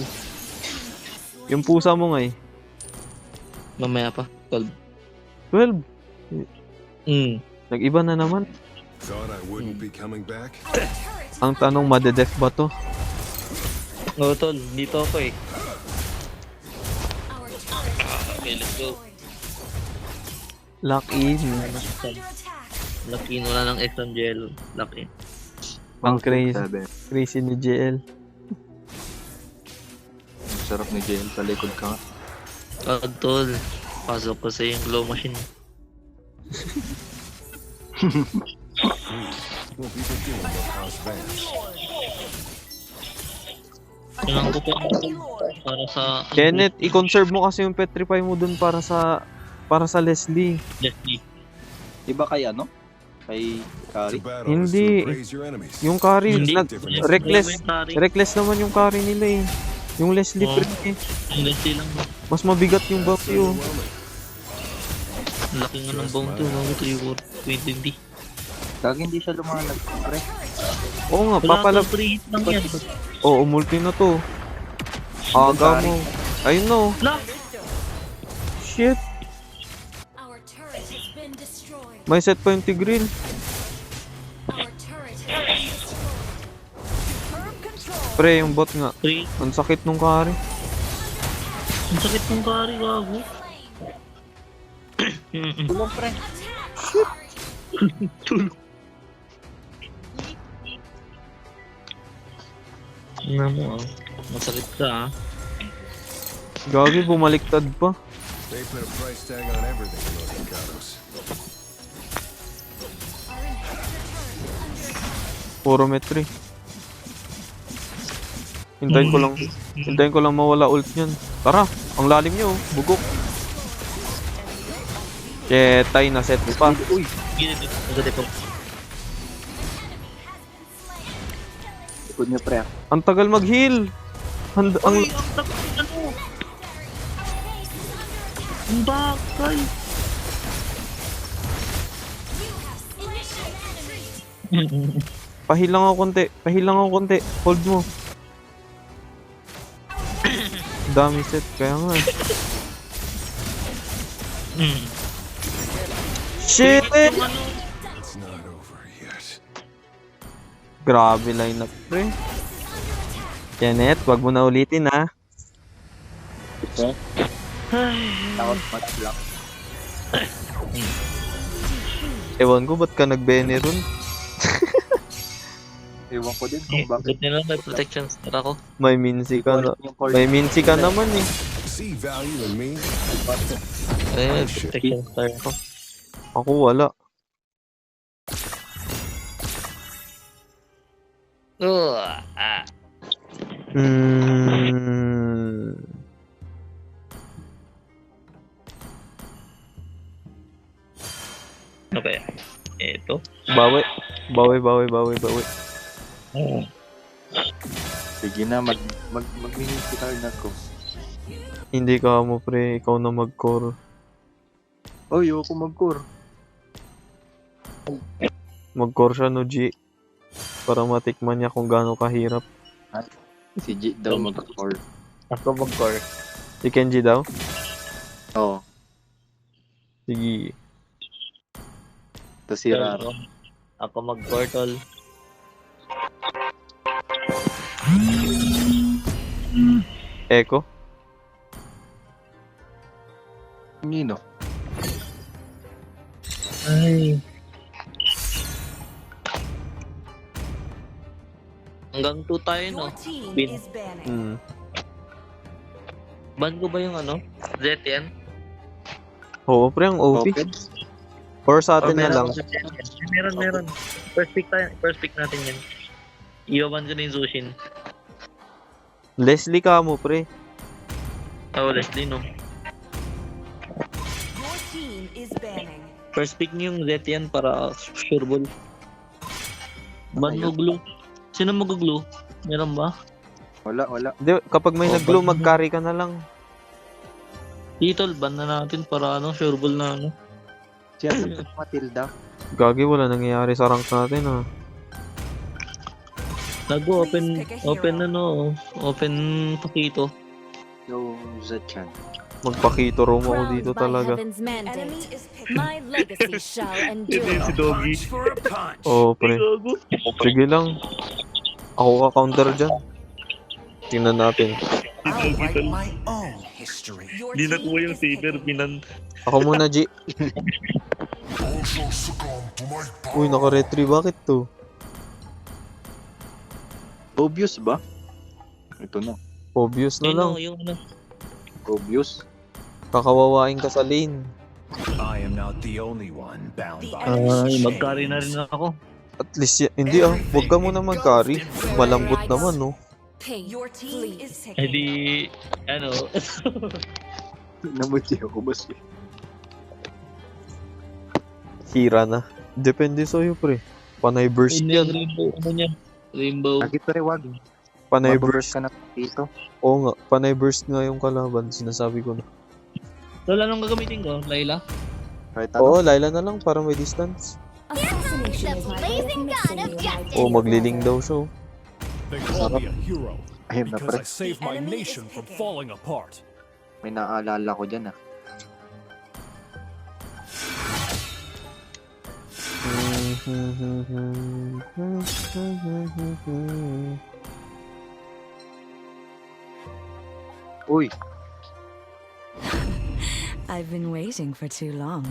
Yung pusa mo nga eh. Mamaya pa, tol. 12. Nag-iba na naman. Thought I wouldn't be coming back. Ang tanong, madedef ba to? Oo tol, dito ako eh. Okay, let's go. Lock in. Lucky in, wala ng extra gel. Lock in. Ang crazy ni JL. sarap ni JL sa likod ka. Tol. Pasok ko sa yung glow machine. Won't be the doing of House Vance. Kailangan ko pa para sa Kenneth, i-conserve mo kasi yung petrify mo dun para sa Leslie. Leslie. Iba kay ano? Kay To Kari? battle Hindi. is to praise your enemies. Yung carry, Hindi. reckless naman yung carry nila eh. Yung Leslie Oh. pre eh. Yung Leslie lang. Mas mabigat yung bounty oh. Ang laki nga ng bounty. Mga 20. Kag hindi siya lumalag, pre. Oo nga, Wala papalab. ko 3 hit lang yan. Oo, multi na to. Aga mo. Ayun no. La! Shit. Our turret has been destroyed. May set pa yung Tigreal. Our turret has been destroyed. Pre, yung bot nga. 3. Ang sakit nung carry. Ang sakit ng carry, gago. Tulong, pre. Tulog. Ano mo ah. Masakit ka ah. Gagi, bumaliktad pa. They put a price tag on everything in those Mikados. Puro metri. Hintayin ko lang mawala ult niyan. Tara, ang lalim niyo, bugok. Ketay na set pa. Uy, Gilid agad ito. likod niyo, pre. Ang tagal mag-heal. Uy, ang takot ano? Ang bakal. Pahil lang ako konti. Hold mo. Dami set, kaya nga. Shit! It's not over yet. Grabe lineup, pre. Kenneth, wag mo na ulitin ha. Takot match lang. Ewan ko, ba't ka nag-bene ron? Ewan ko din kung bakit. Good nila may protection star ako. May minsi ka na. Yung cord. May minsi ka naman eh. See value in me? Eh, protection star ako. Ako wala. Hmm. Ano kaya? Ito. Bawi. Sige na, mag-minisi ka na ko. Hindi ka mo pre, ikaw na mag-core. Oh, ayoko mag-core. Mag-core siya no G. Para matikman niya kung gaano kahirap. Si G daw mag-core. Ako mag-core. Si Kenji daw? Oo. Sige. Ito si Raro. Ako mag-portal. Echo? Nino. Ay. Hanggang 2 tayo no? Bin. Hmm. Ban ko ba yung ano? ZN? Oo pre, ang OP. Open? Or sa atin na lang. Meron. First pick natin yan. Iwaban ko na yung Zushin. Leslie ka mo pre. Oh, Leslie no. First pick niyo yung ZN para sure ball. Ban mo glue. Sino mag-glue? Meron ba? Wala. Hindi, kapag may Oh, nag-glow, ban mo. mag-carry ka na lang. Titol, ban na natin para ano, sure ball na ano. Siya sa Matilda. Gagi, wala nangyayari sa rank natin ah. Open pakito. Yung Zachan. Magpakito room ako dito talaga. My legacy shall endure. Punch for a punch. Oo pre. Sige lang. Ako ka counter dyan. Tingnan natin. I'll write my own history. Di nakuha yung saber, Ako muna G. Uy, naka-retry. Bakit to? Obvious ba? Ito na. Obvious na Ayun lang. o, yung ano. Obvious. Kakawawain ka sa lane. I am not the only one bound by Ay, these mag-carry na rin chains. ako. At least, hindi huwag ka muna mag-carry. Malambot naman, no? Ping. Your team is Eh taking di, ano. Namuti ako mas. Hira na. Depende sa'yo, pre. Panay burst Yun yung yan. rainbow, ano niya. Rainbow. Lagi pa rin wag. Panay Mababurst burst. ka na dito. Oo nga, panay burst nga yung kalaban. Sinasabi ko na. Tol, anong gagamitin ko? Layla? Kahit Oo, ano. Layla na lang para may distance. Assassination is my blazing gun of justice. Oo, magliling daw siya. They call me a hero Ayun na because pre. I saved my Enemy nation is from picking. falling apart. May naalala ko dyan ah. Uy, I've been waiting for too long.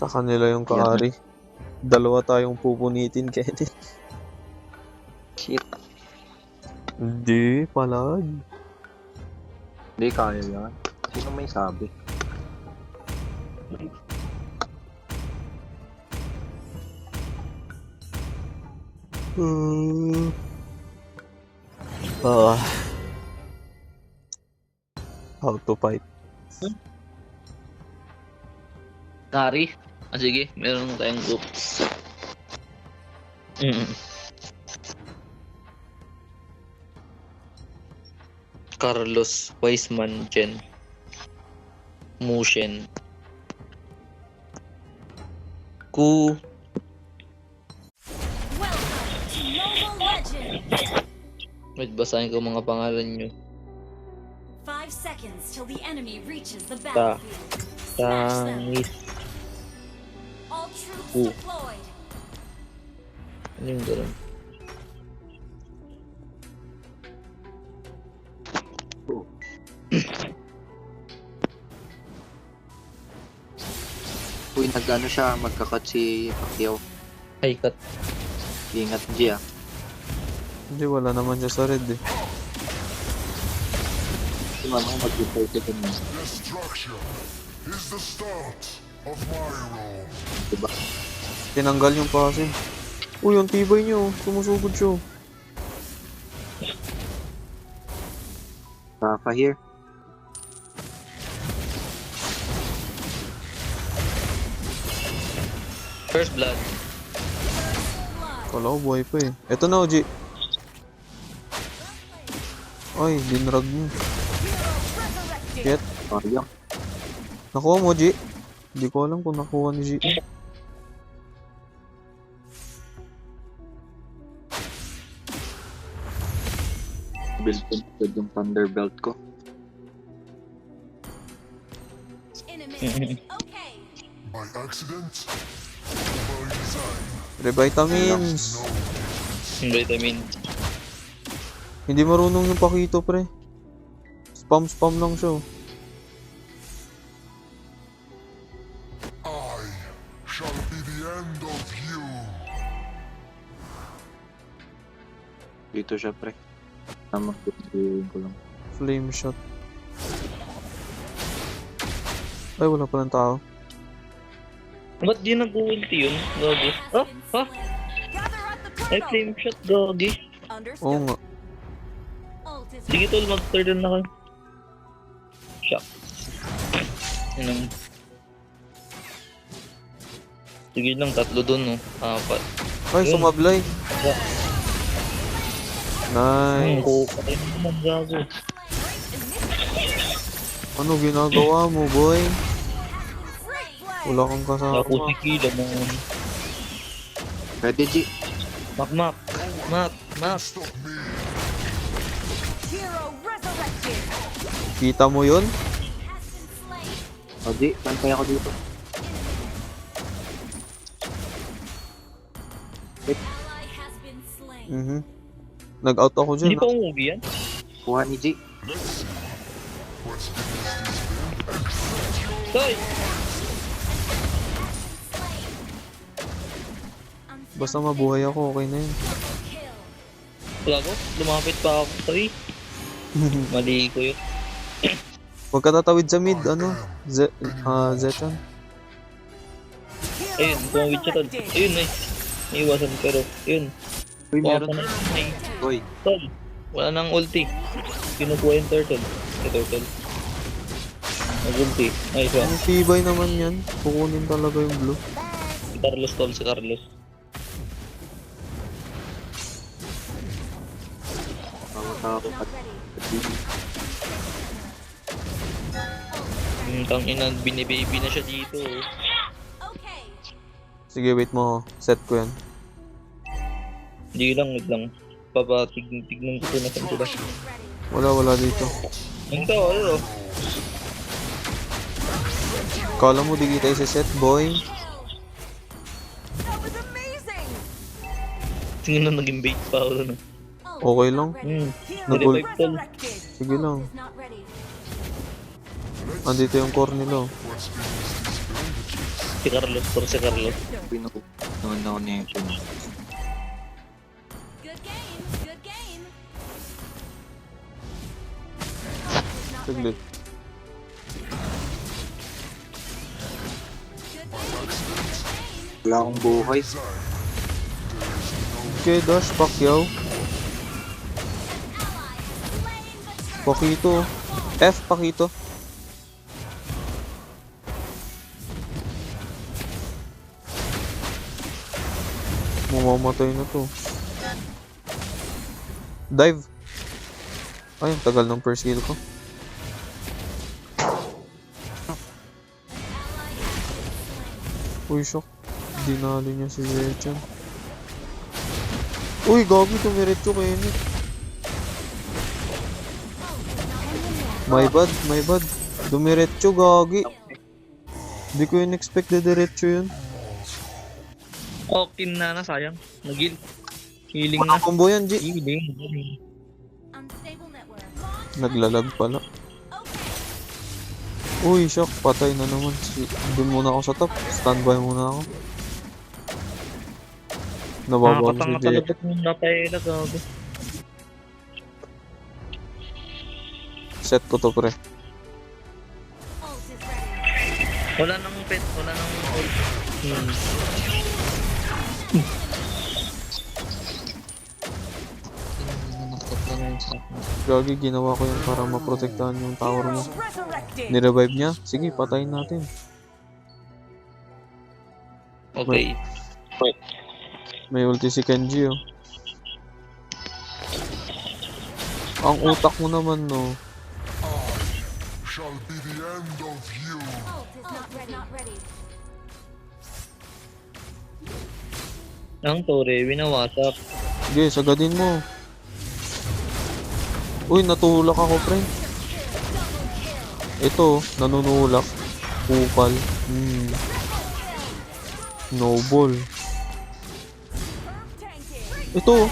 Sa kanila yung kaari. Dalawa tayong pupunitin, Kenny. shit. Hindi, palag. Hindi kaya yan. Sino may sabi? Ah. How to fight. Carry? Ah, sige, meron tayong groups. Carlos, Wiseman, Jen, Mushen, Ku, Welcome to Mobile Legends. wait, basahin ko mga pangalan nyo. 5 seconds till the enemy reaches the battlefield. Smash them. Tangis. All troops Ooh. deployed. Ano yung ganun? Uy, nag-ano siya, magkakat si Pacquiao. Ay, cut. Ingat G ah. Hindi, wala naman siya sa red eh. Si Mama mag-report ito niya. Destruction is the start of my role. Diba? Tinanggal yung pasin. Uy, yung tibay niyo. Sumusugod siya. Rafa here. First blood. Kala ko buhay pa eh. Eto na, OG. Ay, dinrag mo. Shit. Sayang. Nakuha mo, G. Hindi ko alam kung nakuha ni G. Build ko agad yung Thunderbelt ko. Enemy. Okay. By accident, by design. Revitamins. Vitamin. Hindi marunong yung Pakito, pre. Spam lang siya. I shall be the end of you. Dito siya pre. Tama ko lang. Flame shot. Ay, wala pa ng tao. Ba't di nag-ulti yun? Gogi. Oh, ha? Ay, flame shot, Gogi. Oo nga. Sige tol, mag-turn na kayo. Shock. Yan. Sige lang, 3 dun, no? 4. Ay, Yun. sumablay. Nice. Patay mo naman, gago. Ano ginagawa mo, boy? Wala kang kasama. Ako si Kila naman. Ready G. Mak. Stop me. Hero resurrected. Kita mo yun? O G, pantay ako dito. Ally has been slain. Nag-out ako dyan. Hindi pa umuwi yan? Kuha ni G. Toy! Basta mabuhay ako, okay na yun. Kill. Gago, lumapit pa ako. Sorry. Mali ko yun. Huwag ka tatawid sa mid, ano? Zetron. Ayun, tumawid siya tol. Ayun, nice. Naiwasan pero, yun. Uy, Wala meron. pa na may Uy, tol. Wala nang ulti. Kinukuha yung turtle. Yung turtle. Nag-ulti. Nice one. Ang tibay naman yan. Kukunin talaga yung blue. Si Carlos tol, si Carlos. tao at Yung tangina, binibaby na siya dito. Okay. Sige, wait mo. Set ko yan. Hindi lang, wait lang. Tignan ko na saan sila. Wala dito. Ito, ano? Kala mo di kita isa-set, boy. Tingnan na naging bait pa ako doon. Okay lang. Nag-ult. Revive tol. Sige lang. Is not ready. Andito yung core nila. Si Carlos, pero si Carlos. Pinukunan ako niya yung Good game. Good game. Saglit. Wala akong buhay. Okay, dash, Pacquiao. Pakito. F, Pakito. Mamamatay na to. Dive. Ay, ang tagal ng first kill ko. Uy, shock. Dinalo niya si Zechan. Uy, gabi, tumiretso kayo niya. My bad. Dumiretso, gagi. Hindi ko yun expect na diretso yun. Okay na, sayang. Nag-heal. Healing na. Combo yan, G. Healing. Unstable network. Naglalag pala. Uy, shock. Patay na naman. Doon muna ako sa top. Standby muna ako. Nababaw si Nakakatanga Jay. talaga kung napayela, gago. Set ko to, pre. Ult is ready. Wala nang pet, wala nang ult. Gagi, ginawa ko yun para maprotektahan yung tower mo. Nirevive niya? Sige, patayin natin. Okay. May ulti si Kenji, oh. Ang utak mo naman, no. Shall be the end of you. Ult is not ready. Ang tore, winawasak. Sige, sagadin mo. Uy, natulak ako, friend. Ito, nanunulak. Pukal. Noble. Ito.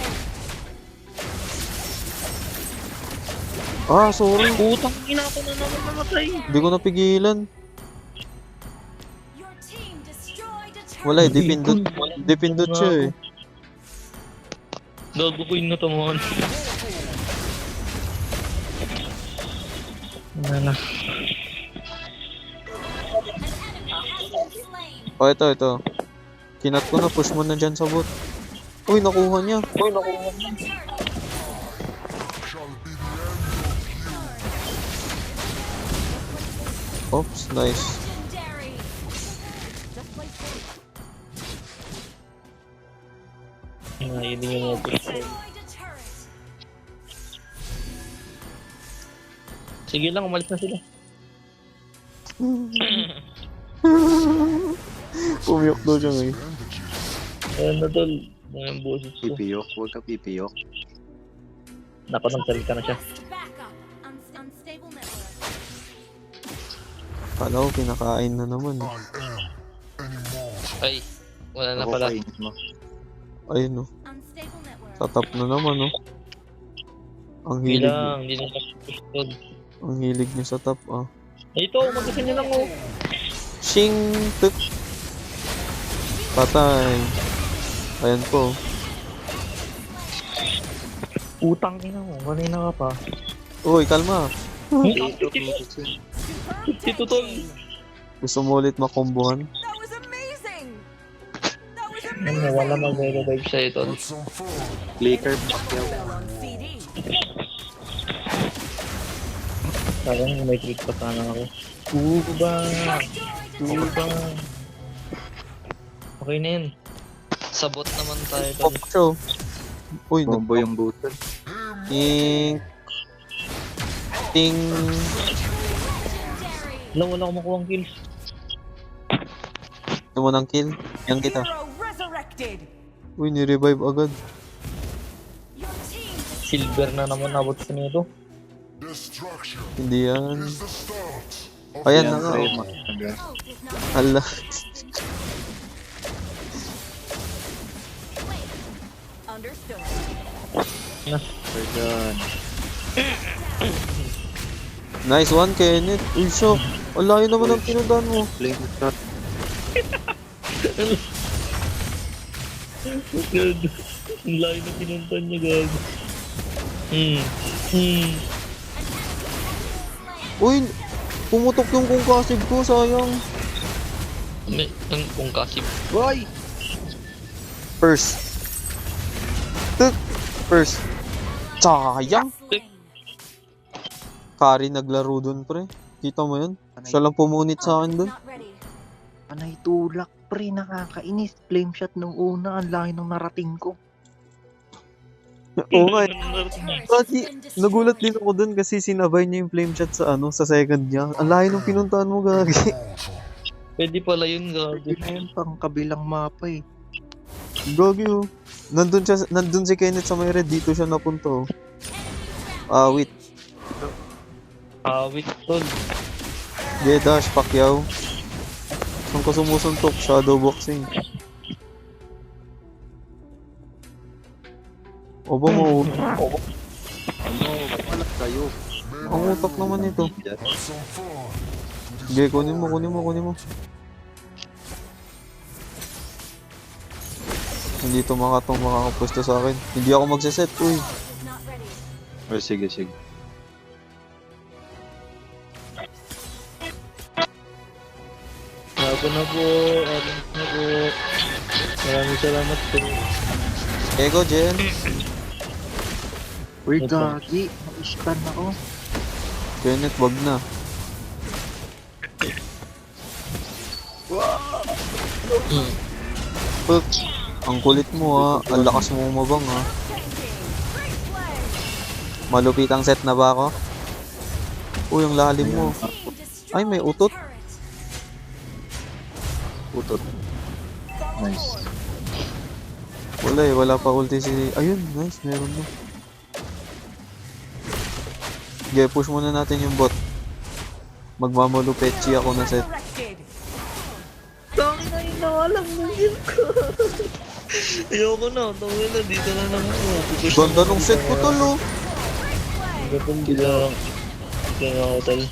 Ah, sorry. Putang ina ko na naman namatay. Hindi ko napigilan. Your team destroyed a turret. Wala eh, dipindot siya eh. Gago ko yung natamaan. Wala na. Oh, ito. Kinat ko na, push mo na dyan sa bot. Uy, nakuha niya. Shall be the end of you. Oops, nice. Legendary. Yun din yung mga Destroyed a turret. Sige lang, umalis na sila. Pumiyok daw siya ngayon. Ayun na tol. Mga boses ko. Pipiyok, huwag ka pipiyok. Napanagsalita na siya. Backup. Unstable network. Kala ko kinakain na naman. I am immortal. Ay, wala na Ako pala. kainin mo. Ayun, oh. Unstable network. Tatap na naman, oh. Ang Hindi hilig, lang, hindi lang push tol. ang hilig niya sa top, ah. Ay, ito, mag-isa niya lang oh. Shing! Tuk! Patay. Ayan po. Utang ina mo, kanina ka pa. Uy, kalma. Ito tol. Gusto mo ulit makombohan? That was amazing. That was Ano, wala mag-revive siya ito. Let's some fun. Laker, Pacquiao. on CD. Sayang may trick pa sana ako. Kuba! Kuba! Okay na yun. Sabot naman tayo tol. Show. Uy, Combo yung button. ting. Ting. Wala akong makuha ang kills. Gusto mo ng kill? Yan kita. Hero resurrected. Uy, ni-revive agad. Your team Silver na naman abot sa nito. Destruction Hindi yan. is the start of Ayan Yan, na nga. pre, oh. makakaga. ult is not Hala. understood. Pardon. Nice one, Kenneth. Uy, shock. Ang layo naman ang pinundan mo. Flame shot. Good. Ang layo na pinuntan niya, gag. Uy, pumutok yung concussive ko, sayang. Kung kasi. Boy! First. Tuk. First. Sayang. Slain. Kari naglaro dun, pre. Kita mo yun? Siya lang pumunit sa akin dun. Not ready. Panay tulak, pre. Nakakainis. Flame shot nung una. Ang laki ng narating ko. Oo nga. Turret has Lagi, been destroyed. nagulat din ako dun kasi sinabay niya yung flame shot sa sa second niya. Ang layo ng pinuntahan mo, gagi. Pwede pala yun, gag. Ayun, pang kabilang mapa eh. Gagi, oh. Nandun si Kenneth sa may red. Dito siya napunta, oh. Wait. Wait, tol. Dash, Pacquiao. Saan ko sumusuntok? Shadow boxing. O ba mo? Ano, malak kayo. Ang utak naman ito. Dyan. Let's some fun. Sige, kunin mo. Hindi to makakapwesto sa akin. Hindi ako magsiset, uy. Ult is not ready. Oh, sige. Ako na po. Maraming salamat po. Ego, Jen. Uy, gagi. Na-stun ako. Kenneth, wag na. Puk. Ang kulit mo, ha. Ang lakas mo umabang, ha. Malupitang set na ba ako? Uy, ang lalim mo. Ay, may utot. Utot. Nice. Wala pa ulti si... Ayun, nice, meron na. Okay, push muna natin yung bot. Magmamalupetchi ako na set. Tangin na yun, nakalang mo yun ko. Ayoko na, tangin na, dito na lang ako. Ganda nung set ko, tol, oh. Gapon bilang. Kaya ako, tol.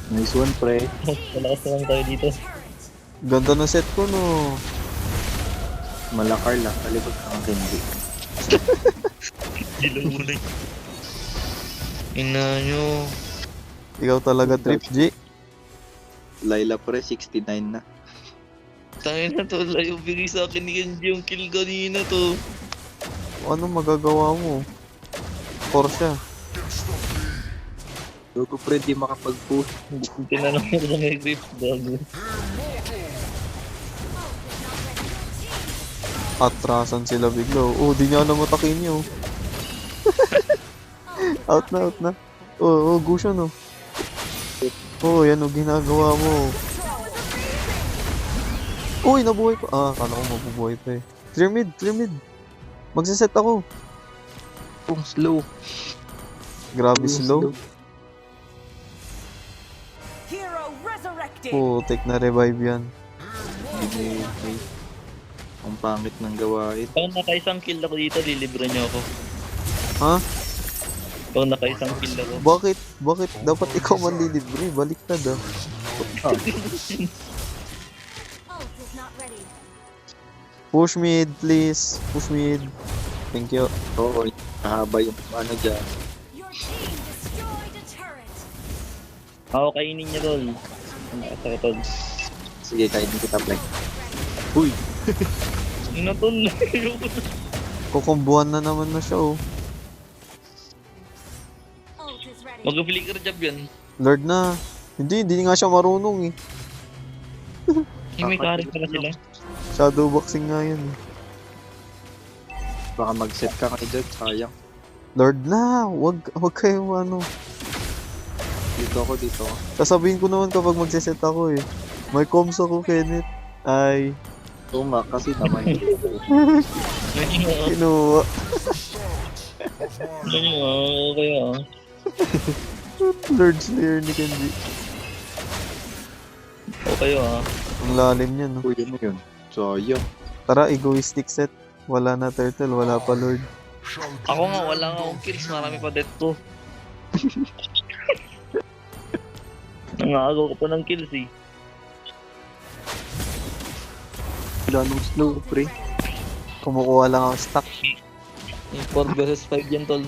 Nice one, pre. Malakas na lang tayo dito. Ganda ng set ko, no. Malakar lang. Kalibot ang hindi. Dilo muna yun. Ina nyo. Ikaw talaga, Trip G. Laila, pre. 69 na. Tangin na to, layo bigay sa akin ni Kenji yung kill kanina to. Ano magagawa mo? Porsche. Logo, pre. Di makapag-push. Tinanong ko na may grip, gago. Atrasan sila bigla. Oh, di niya alam atakin niyo. Out na. Oh, Gusion, oh. Oh, yan o, ginagawa mo. Uy, nabuhay pa. Akala ko mabubuhay pa eh. Clear mid. Magsiset ako. Kung slow. Grabe slow. Hero resurrected. Putik na revive yan. Okay. Ang pangit ng gawain. Pag nakaisang kill ako dito, lilibre niyo ako. Ha? Pag nakaisang kill ako. Bakit? Dapat ikaw man lilibre. Baliktad ah. Ult is not ready. Push mid, please. Push mid. Thank you. Oo, mahaba yung ano dyan. Your team destroyed a turret. Ako kainin niya, tol. Ang lakas ako, tol. Sige, kainin kita, pre. Ano, tol? Ayoko na. Kukumbuhan na naman na siya, oh. Ult is ready. Mag-flicker job yan. Lord na. Hindi nga siya marunong, eh. May carry pala sila. Shadow boxing nga yun, eh. Baka mag-set ka kayo dyan, sayang. Lord na, wag kayo ano. Dito ako. Sasabihin ko naman kapag magsiset ako eh. May comms ako, Kenneth. Ay, Oo nga, kasi naman. kinuha. Okay ah. Lord Slayer ni Kenji. Okay ah. Ang lalim niya, no? Uy, ano yun? Sayang. Tara, egoistic set. Wala na turtle, wala pa Lord. Ako nga, wala nga akong kills. Marami pa death ko. Nangagaw ko pa ng kills eh. Wala nung slow, pre. Kumukuha lang ako stock. Yung 4 versus 5 yan, tol.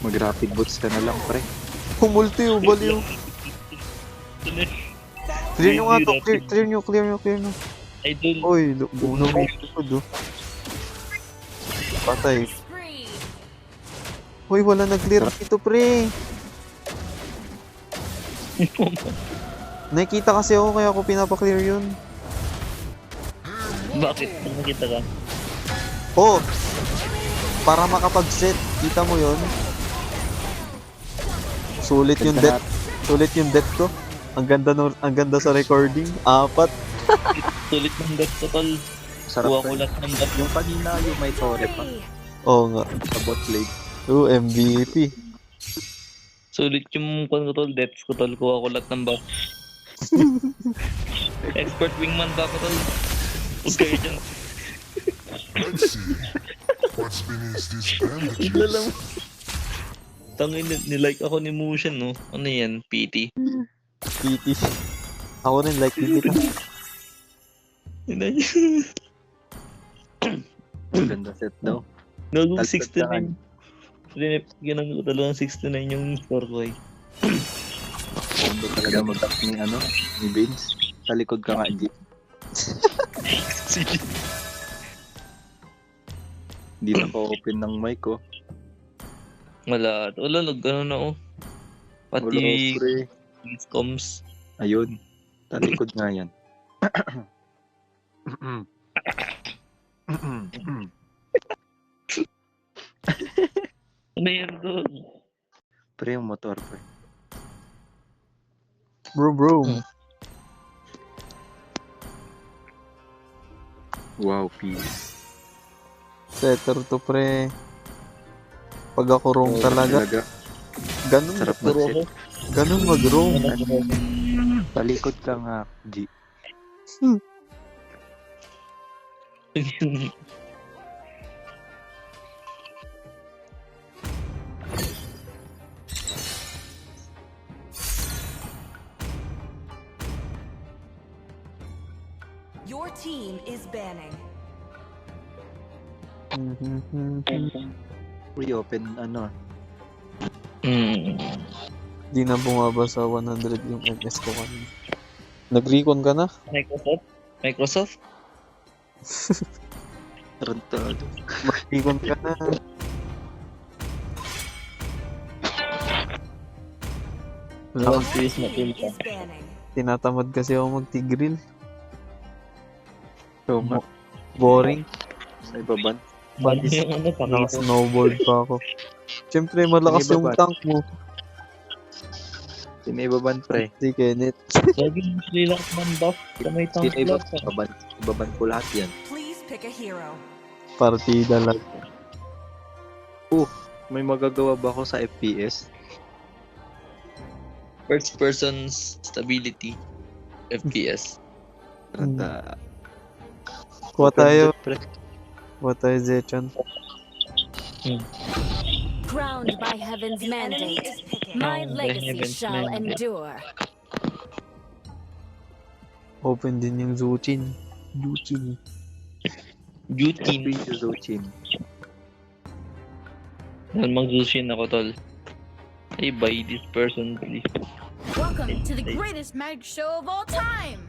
Mag-rapid boots ka na lang, pre. Humulti yung baliw. Clear nyo nga to, clear nyo. Idol. Uy, buno mo yung likod, oh. Patay. Spree. Uy, wala nag-clear dito, pre. Nakikita kasi ako, kaya ako pinapa-clear yun. Bakit? Nakita ka? Oh! Para makapag-set, kita mo yun? Sulit yung Ganda death. Sulit yung death ko. Ang ganda sa recording. 4. Sulit ng death ko, tol. Sarap, Kuha ko pre. lahat ng death. Yung kanina, yung may tore pa. Oo nga. Sa bot lane. MVP. Sulit yung kung ko, tol. Deaths ko, tol. Kuha ko lahat ng buff. Expert wingman ba ako, tol? Huwag kayo dyan. Let's see what's beneath these bandages. Ito lang. Tangin, nilike ako ni Mushin, no? Ano yan? PT? PT. Ako rin like din kita. Ganda set daw. Nagong Talpag 69. Ginang ko talagang 69 yung score ko eh. Ganda talaga mag-up ni ano, ni Vince. Sa likod ka nga, G. Sige. Hindi na ko open ng mic, oh. Wala, ano na oh. Wala, Pati pre. comms. Ayun. Sa likod nga yan. Ano yan doon? Pre, yung motor, pre. Bro. Wow, peace. Setter to, pre. Pag ako roam talaga. Ganun, Sarap mag-set. ganun mag-roam. Talikod ka nga, G. Your team is banning. Reopen, ano. Di na bumaba sa 100 yung MS ko kanina. Nag-recon ka na? Microsoft? Tarantado. Mag-recon ka na. Ako serious na Team team ka. is banning. Tinatamad kasi ako mag-tigril. So, Boring. sa ibaban. Paano yung ano, pakita? Naka-snowboard pa ako. Siyempre, malakas Sige, yung babat. tank mo. Sinaibaban, pre. Si Kenneth. Lagi yung relax man buff. May tank lang. Ibaban ko lahat yan. Please pick a hero. Partida lang. May magagawa ba ako sa FPS? First person stability. FPS. Taranta. Kuha tayo. Pre. Kuha tayo, Zechan. Crowned by heaven's mandate, my Crowned by legacy heaven's shall mandate. endure. Open din yung Zuchin. Jutin. Zuchin. Dahil mag-Zushin ako, tol. I buy this person, please. Welcome to the greatest magic show of all time.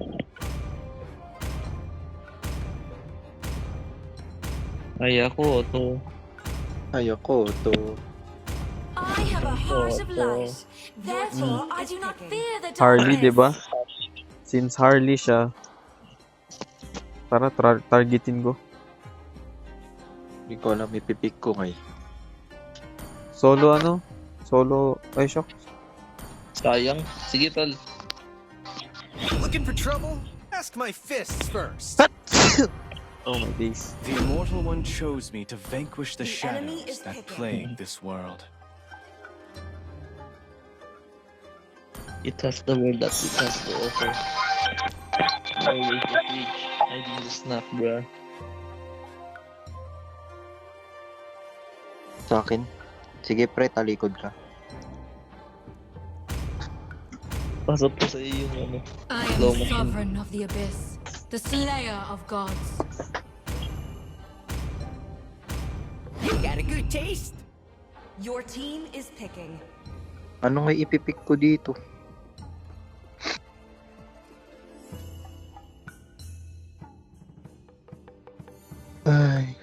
Ay, ako, to. Ayoko, to. I have a heart of light. Therefore, I do not fear the darkness. Harley, di ba? Since Harley siya, tara, targetin ko. Hindi ko alam, ipipick ko ngayon. Solo Solo, ay shock. Sayang. Sige, tol. Looking for trouble? Ask my fists first. Oh my days. The Immortal One chose me to vanquish the The enemy shadows is that picking. plague this world. It has the world that it has to offer. Always the reach. I need the snap, bruh. Sa akin. Sige pre, talikod ka. Pasok po sa iyo yung ano. I am Slow the motion. sovereign of the abyss, the slayer of gods. You got a good taste. Your team is picking. Ano nga ipipick ko dito? Ay,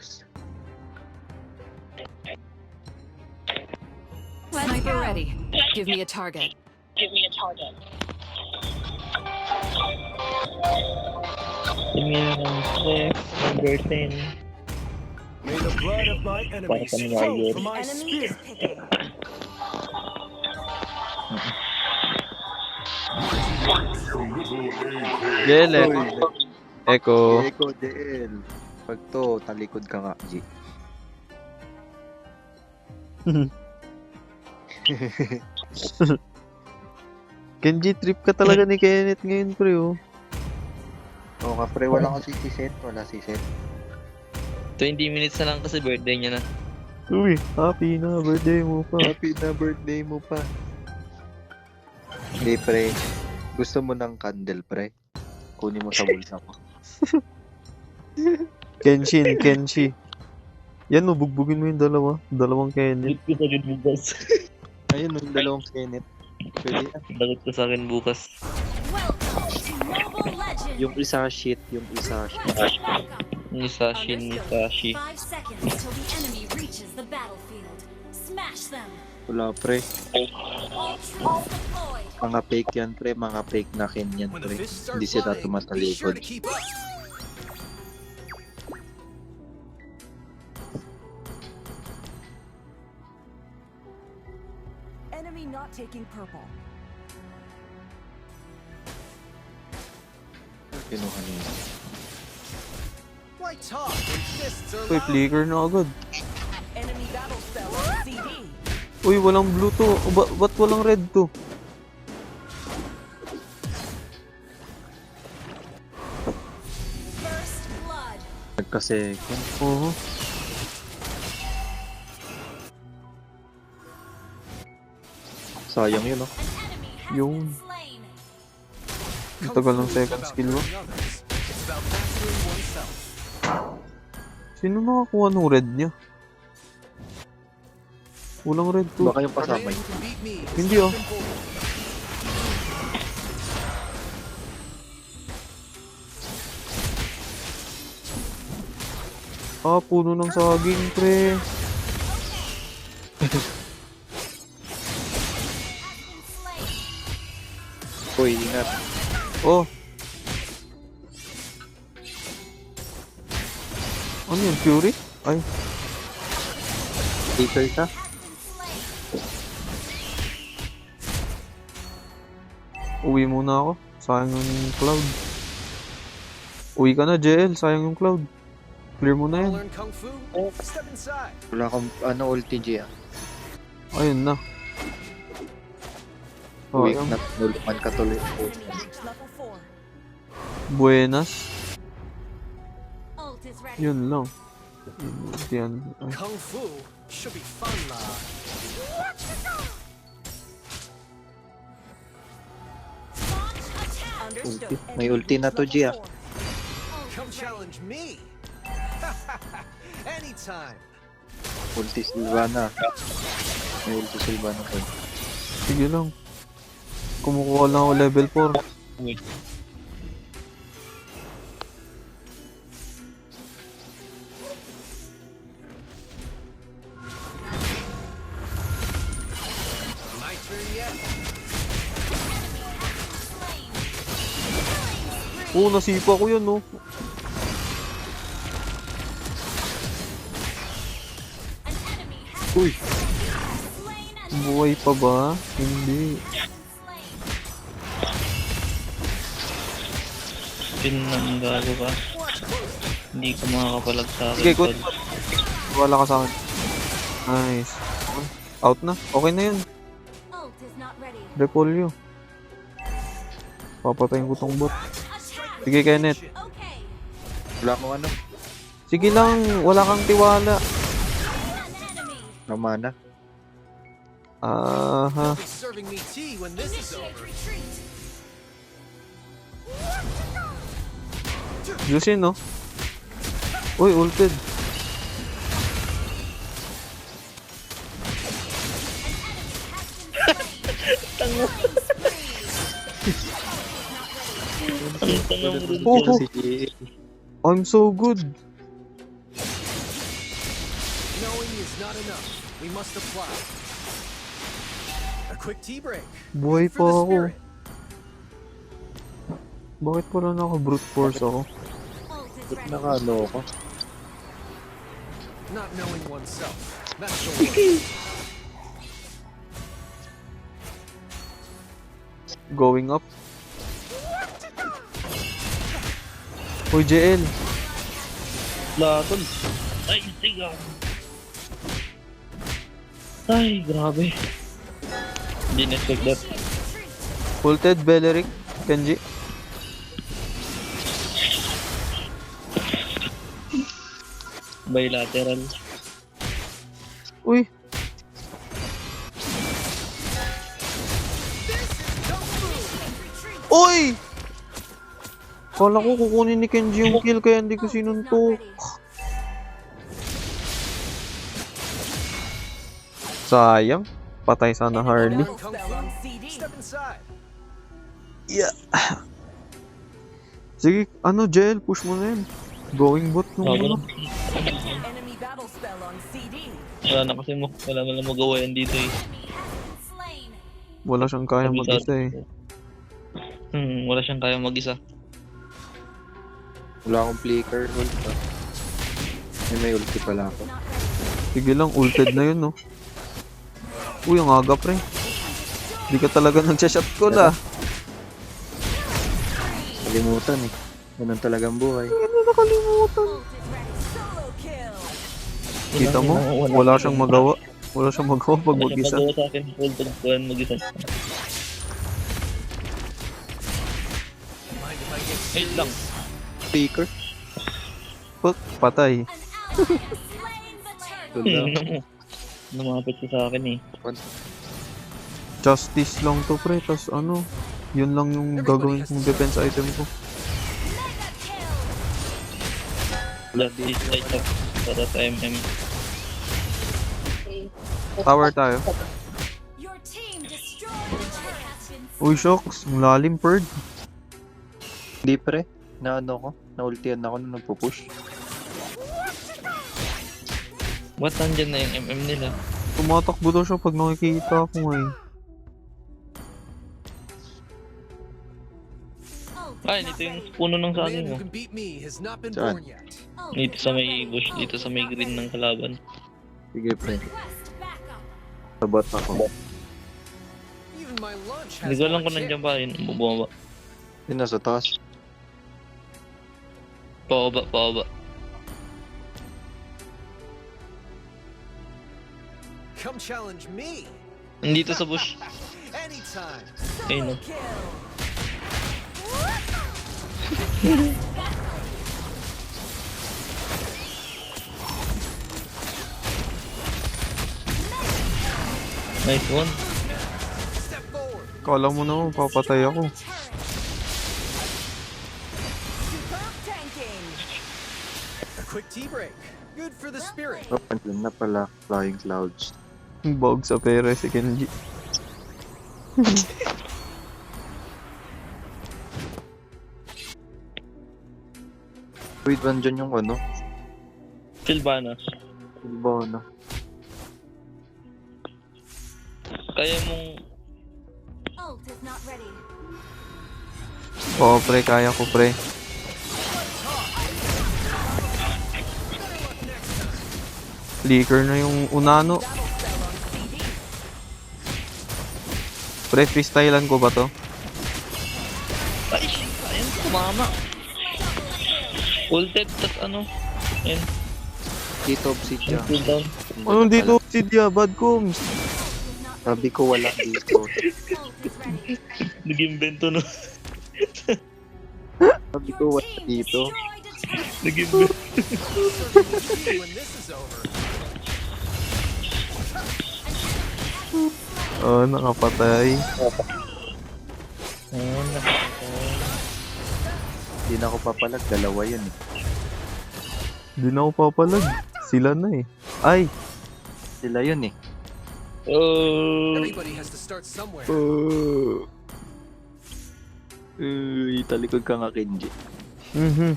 Sniper ready. Give me a target. Tingnan stress, number 10. May the blood of my enemies Welcome, flow warrior. from my Enemy spear. is picking. Gel, Echo. Eko, DL. Pag to, talikod ka nga, G. Kenji, trip ka talaga ni Kenneth ngayon, pre, oh. Oo nga, pre, wala kasi si Seth. Wala si Seth. 20 minutes na lang kasi birthday niya na. Uy, happy na birthday mo pa. Happy na birthday mo pa. Hindi, pre. Gusto mo ng candle, pre? Kunin mo sa bulsa ko. Kenshi. Yan, oh, bugbugin mo yung dalawa. Dalawang Kenneth. Dagot ko sa akin bukas. Ayun, yung dalawang Kenneth. Pwede yan. Dagot ko sa akin bukas. Welcome to Mobile Legends. Yung isa shit, yung isa shit. Nisashi. 5 seconds till the enemy reaches the battlefield. Smash them. Wala, pre. All troops deployed. Mga fake yan, pre. Mga fake na kin yan, When the pre. fists start Hindi sila flying, be sure tumatalikod. to keep up. Enemy not taking purple. Kinuha niya. Why talk when fists are Uy, loud? flicker na agad. Enemy battle spell on CD. Uy, walang blue to. O, ba't walang red to? First blood. Nagka-second. Oo. Sayang yun, oh. An enemy has Yung- been slain. Ang tagal ng second skill mo. Others. It's about mastering oneself. Sino nakakuha ng red niya? Walang red to. Baka yung For a kasama man yun. who can beat me, Hindi, oh. simple. Ah, puno ng saging, pre. Has been slain. Uy, ingat. Oh. Ano yun? Fury? Ay, Peter ka? Has been slain. uwi muna ako. Sayang yung cloud. Uwi ka na, JL. Sayang yung cloud. Clear mo na Wanna yan. learn kung fu? Step inside. Wala akong, ulti G, ah. Ayun na. Oh, Uy, ayun. nulungan ka tuloy. Enemy reached level 4. Buenas. Ult is ready. Yun lang. Yan. Ay. Kung fu should be fun, lah. Launch attack. Understood. Ulti. May ulti na to, Gia. Come challenge me. Anytime. Ulti Sylvana. May ulti Sylvana pa. Sige lang. Kumukuha lang ako level 4. My turn yet? Oo, nasipa ko yun, no? Uy! Buhay pa ba? Hindi. Pin ng gago ka. Hindi ka makakapalag sa akin. Sige, good. tol. Wala ka sa akin. Nice. Out na. Okay na yun. Ult is not ready. Repolyo. Papatayin ko tong bot. Sige, Kenneth. Okay. Wala akong ano. Sige lang. Wala kang tiwala. One enemy. Namana. Aha. Be serving me tea when this is Initiate over. retreat. Yusin, no? Uy, ulted. Ang tanong mo rin. Oh, Si JL. I'm so good. Knowing is not enough. We must apply. A quick tea break. Buhay Good pa for the ako. spirit. Bakit pala naka-brute force ako? Ult is ready. Naka-ano ako. Not knowing oneself. That's the worst. Going up. Uy, JL. Latol. Ay, tiga. Ay, grabe. Hindi na-expect that. Ulted, Beleric, Kenji. Bilateral. Uy. Uy! Kala ko kukunin ni Kenji yung kill kaya hindi ko sinuntok. Sayang. Patay sana Harley. Kung Fu, step inside. Sige, ano, JL, push mo na yan. Going bot nung Wala ano. Enemy battle spell on CD. na kasi mo. Wala mo lang magawa yan dito eh. Wala siyang kaya mag-isa eh. Wala siyang kaya mag-isa. Wala akong flicker. Ult pa. May ulti pala ako. Sige lang, ulted na yun, no? Uy, ang aga, pre. Di ka talaga nagsashot ko na. Kalimutan eh. Ganun talagang buhay. Ano nakalimutan? Solo kill. Kita mo? Wala siyang magawa. Wala siyang magawa pag Wala siyang mag-isa. magawa sa akin. Hold on, kuhan mag-isa. Wait lang. Flicker. Put, patay. Lumapit ka sa akin eh. Justice lang to, pre. Tas ano, yun lang yung gagawin kong defense item ko. Blood is light up para sa MM. Tower tayo. Your team destroyed the turret. Uy, shocks. Ang lalim, Perd. Hindi pre. Na ano ko. Na-ultian ako nung nagpo-push. Ba't nandyan na yung MM nila? Tumatakbo daw siya pag nakikita ko ngayon. Ay, dito yung puno ng The man saging who mo. can beat me has not been Saan? born yet. Dito sa may bush, dito sa may green ng kalaban. Sige pre. Request backup. Sabot ako. Even my lunch has Hindi ko alam not kung nandiyan checked. ba yun. Bumaba. Yun nasa taas. Pababa, pababa. Come challenge me. Nandito sa bush. Anytime. Ayun no. Kill. Nice one. Step forward. Kala mo naman, papatay ako. Superb tanking. A Quick tea break. Good for the spirit. Oh, andun na pala. Flying clouds. Bog sa pera si Kenji. Wait, andyan yung ano? Sylvana, Silvana. kaya mong Ult is not ready. Oo, pre, kaya ko, pre. Flicker na yung Unano. Pre, freestylean ko ba to? ay, ayun, kumama. Ulted, tas ano? Ayun, Dito, Obsidian. cooldown. Anong dito si Diabad Combs? Sabi ko wala dito. Ult is ready. Nag-invento no. Sabi ko wala dito. Destroyed a turret. Nag-invento. When this is over. Oh, nakapatay. Ayun, nakakatawa. Hindi na ako papalag. Dalawa yun eh. Di na ako papalag. Sila na eh. Ay! Sila yun eh. Oh, Everybody has to start somewhere. Uy, talikod ka nga, Kenji. Mhm.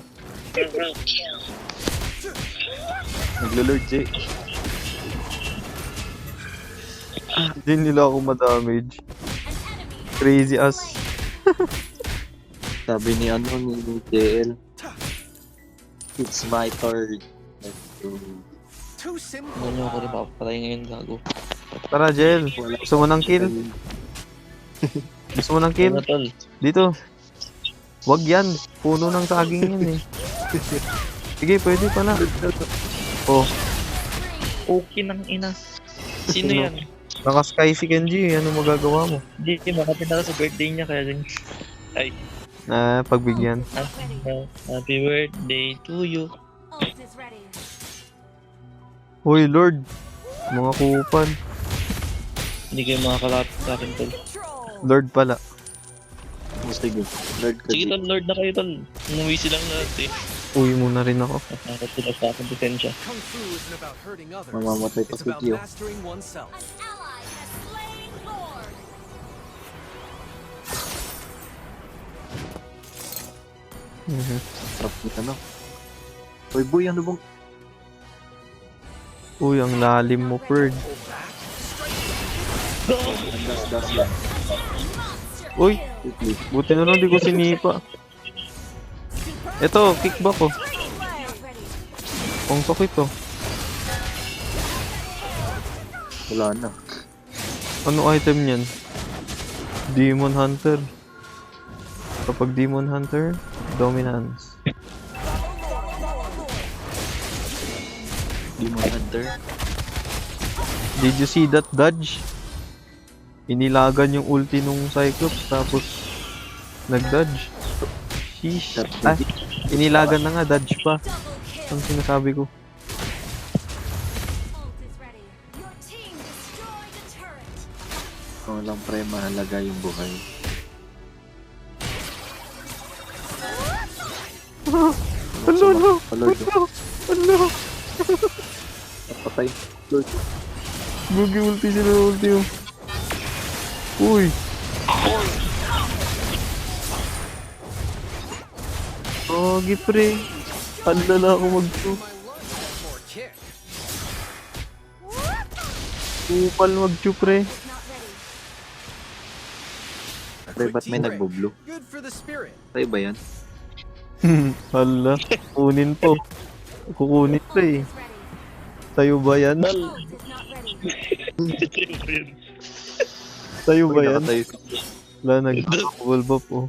Naglo-lord, Jay. Di nila ako madamage. Crazy as. Sabi ni ano, ni JL. It's my turn. Let's go. Too simple. ano nyo ako rin papatay ngayon, gago. Tara, Jel. Gusto mo ng kill? Gusto mo ng kill? Ano, tol? Dito. Wag yan. Puno ng saging yan eh. Sige, pwede pala. Oh, Okay ng ina. Sino yan? naka-sky si Kenji. Ano magagawa mo? Hindi, makapita ka sa birthday niya, kaya din. Ay, Pagbigyan. happy birthday to you. Ult is ready. Hoy, Lord. Mga kupan. Hindi kayo makakalapit sa akin, tol. Control. Lord pala. Sige, Lord ka Sige, dito. tol, Lord na kayo, tol. Umuwi silang lahat eh. Uwi muna rin ako. Nakakot sila sa akin, potensya. Kung Fu isn't about hurting others. Mamamatay pa It's si about Kyo. mastering oneself. An ally has slain Lord. Mhm. Sarap nito, no? Uy, boy, ano bang... Uy, ang lalim mo, Perd. Das. Monster Uy, kill. Quickly. buti na lang di ko sinipa. Ito, kickback ko. Ult is ready. Pang sakit to. Wala na. Ano item niyan? Demon Hunter. Kapag Demon Hunter, Dominance. Demon Hunter. Did you see that dodge? Inilagan yung ulti nung Cyclops tapos nag-dodge. Sheesh. Ah, inilagan na nga, dodge pa. Double kill. Ang sinasabi ko. Ult is ready. Your team destroyed a turret. Kung lang pre, mahalaga yung buhay. Ano? Lord, Ano? patay. Lord. Bugi ulti sila ulti yung. Uy! Pogi pre. Handa na ako mag-shoot. My lunch has more kick. Kupal mag-shoot pre. Not ready. Pre, ba't may nagbo-blue? Good for the spirit. Tayo ba yan? Hala, kunin po. Kukunin pa eh. Ult is ready. Sa'yo ba yan? Tol, Ult is not ready. Sa'yo ba Uy, yan? nakatayo. Wala, nag-wall buff oh.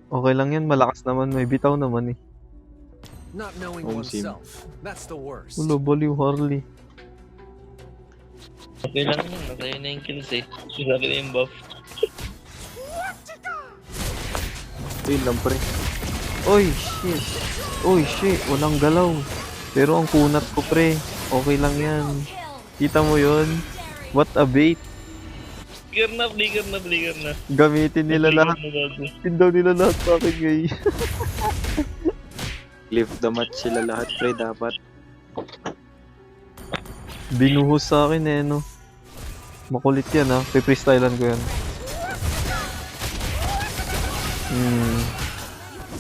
Okay lang yan, malakas naman. May bitaw naman eh. Not knowing Home sim. oneself. That's the worst. Wala, baliw Harley. okay lang yun. Nakayo na yung kills eh. Sabi na yung buff. Yun lang pre. Oy, shit. Oy, shit. Walang galaw. Pero ang kunat ko pre. Okay lang yan. Kill. Kita mo yon? What a bait. Flicker na. Gamitin nila lahat. Flicker na, gago. Tin daw nila lahat sa akin, guys. Live the match sila lahat, pre, dapat. Binuhos sa akin eh, no? Makulit yan ha. Pe-freestylean ko yan.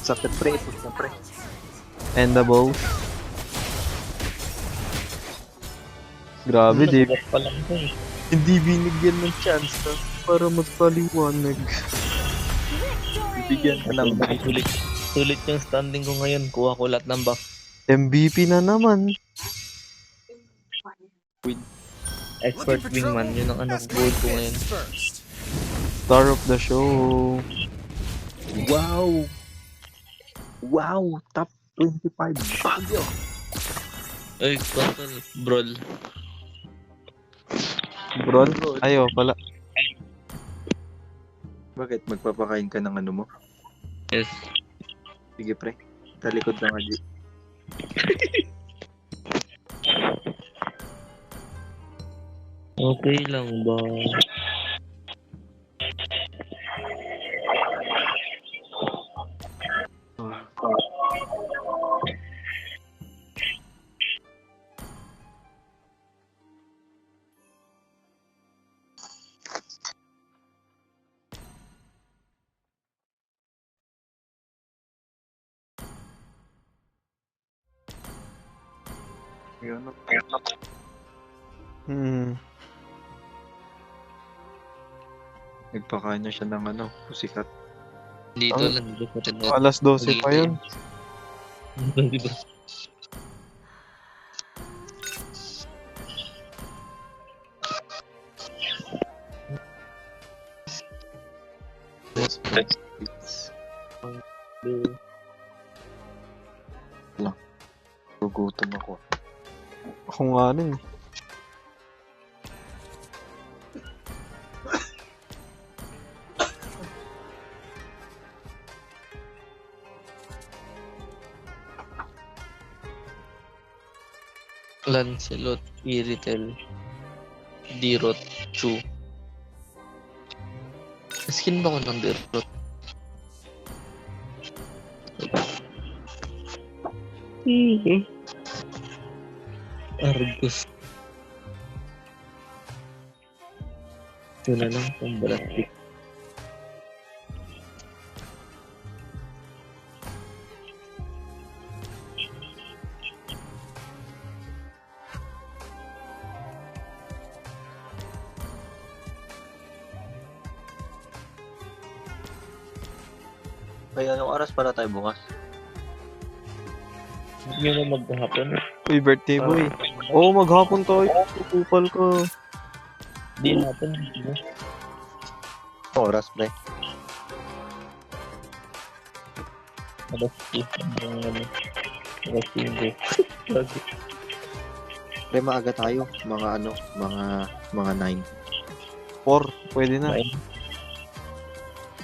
Sakit, pre. Sakit, pre. Endable. Grabe, di. Nagbukas pa lang ito eh. Hindi binigyan ng chance na para magpaliwanag. Bigyan ka lang. Sulit yung standing ko ngayon. Kuha ko lahat ng buff. MVP na naman. Expert wingman. Yun ang ano goal ko ngayon. First. Star of the show. Wow! Wow! Top 25. Bagyo! Ay, total. Brawl. Bron? Ayo pala. Bakit? Magpapakain ka ng ano mo? Yes. Sige, pre. Talikod lang nga, Okay lang ba? Nagpakain na siya ng ano, pusikat. Dito Ang- lang. Dito pa rin. Alas 12 pa yun. Di ba? Gugutom ako. Ako nga rin eh. Lancelot, Iritel, Dirot, Chu. Skin ba ko ng Dirot? Argus. Ito na lang kung balastik. Kaya anong oras para tayo bukas? Hindi nyo na maghapon. Uy, birthday boy. Oo, maghapon tayo. Kupal ka. Di natin. Oras, pre. Alas 2. Alas 5. Lagi. Pre, maaga tayo. Mga ano, mga 9. 4. Pwede na.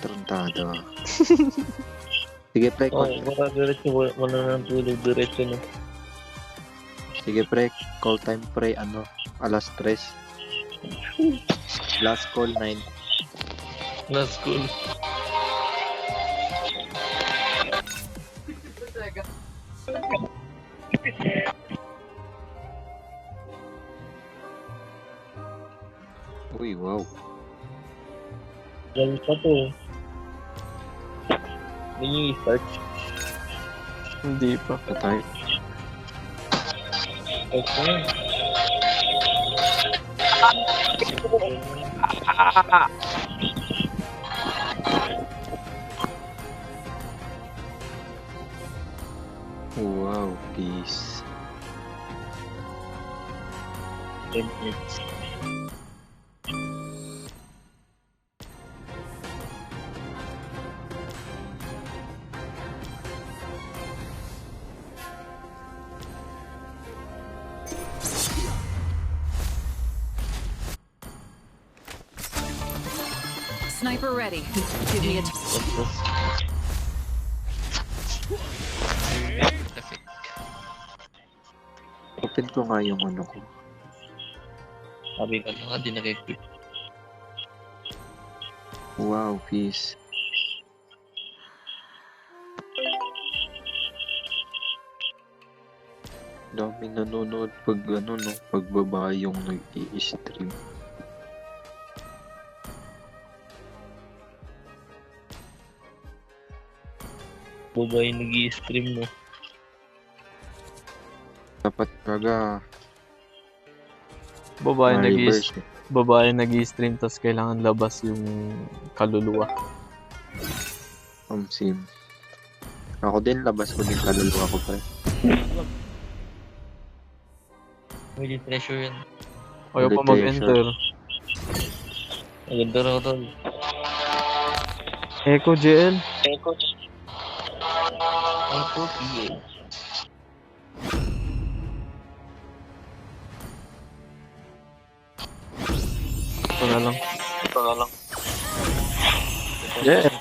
Tarantado. Sige, pre. Oh, wala diretso. Wala nang tulog diretso na. Sige, pre. Call time, pre. Ano, alas 3. Last call 9. Last school. Uy, wow. Yan pa to. Hindi nyo i-start. Hindi pa. Pa tayo. Okay. Wow, peace. 10 minutes. Sniper ready. Give me a Open ko nga yung ano ko. Sabi ko na nga, di nakikip. Wow, peace. Dami nanonood pag ano no, pag babae yung nag-i-stream. Babae nag-i-stream mo. Dapat talaga Babae ma-reverse eh. babae nag-i-stream tas kailangan labas yung kaluluwa. Sim. Ako din, labas ko din kaluluwa ko pre. May treasure yan. Ayaw pa mag-enter. Maganda raw tol. Echo JL. Ang puti eh. Ito na lang. JL.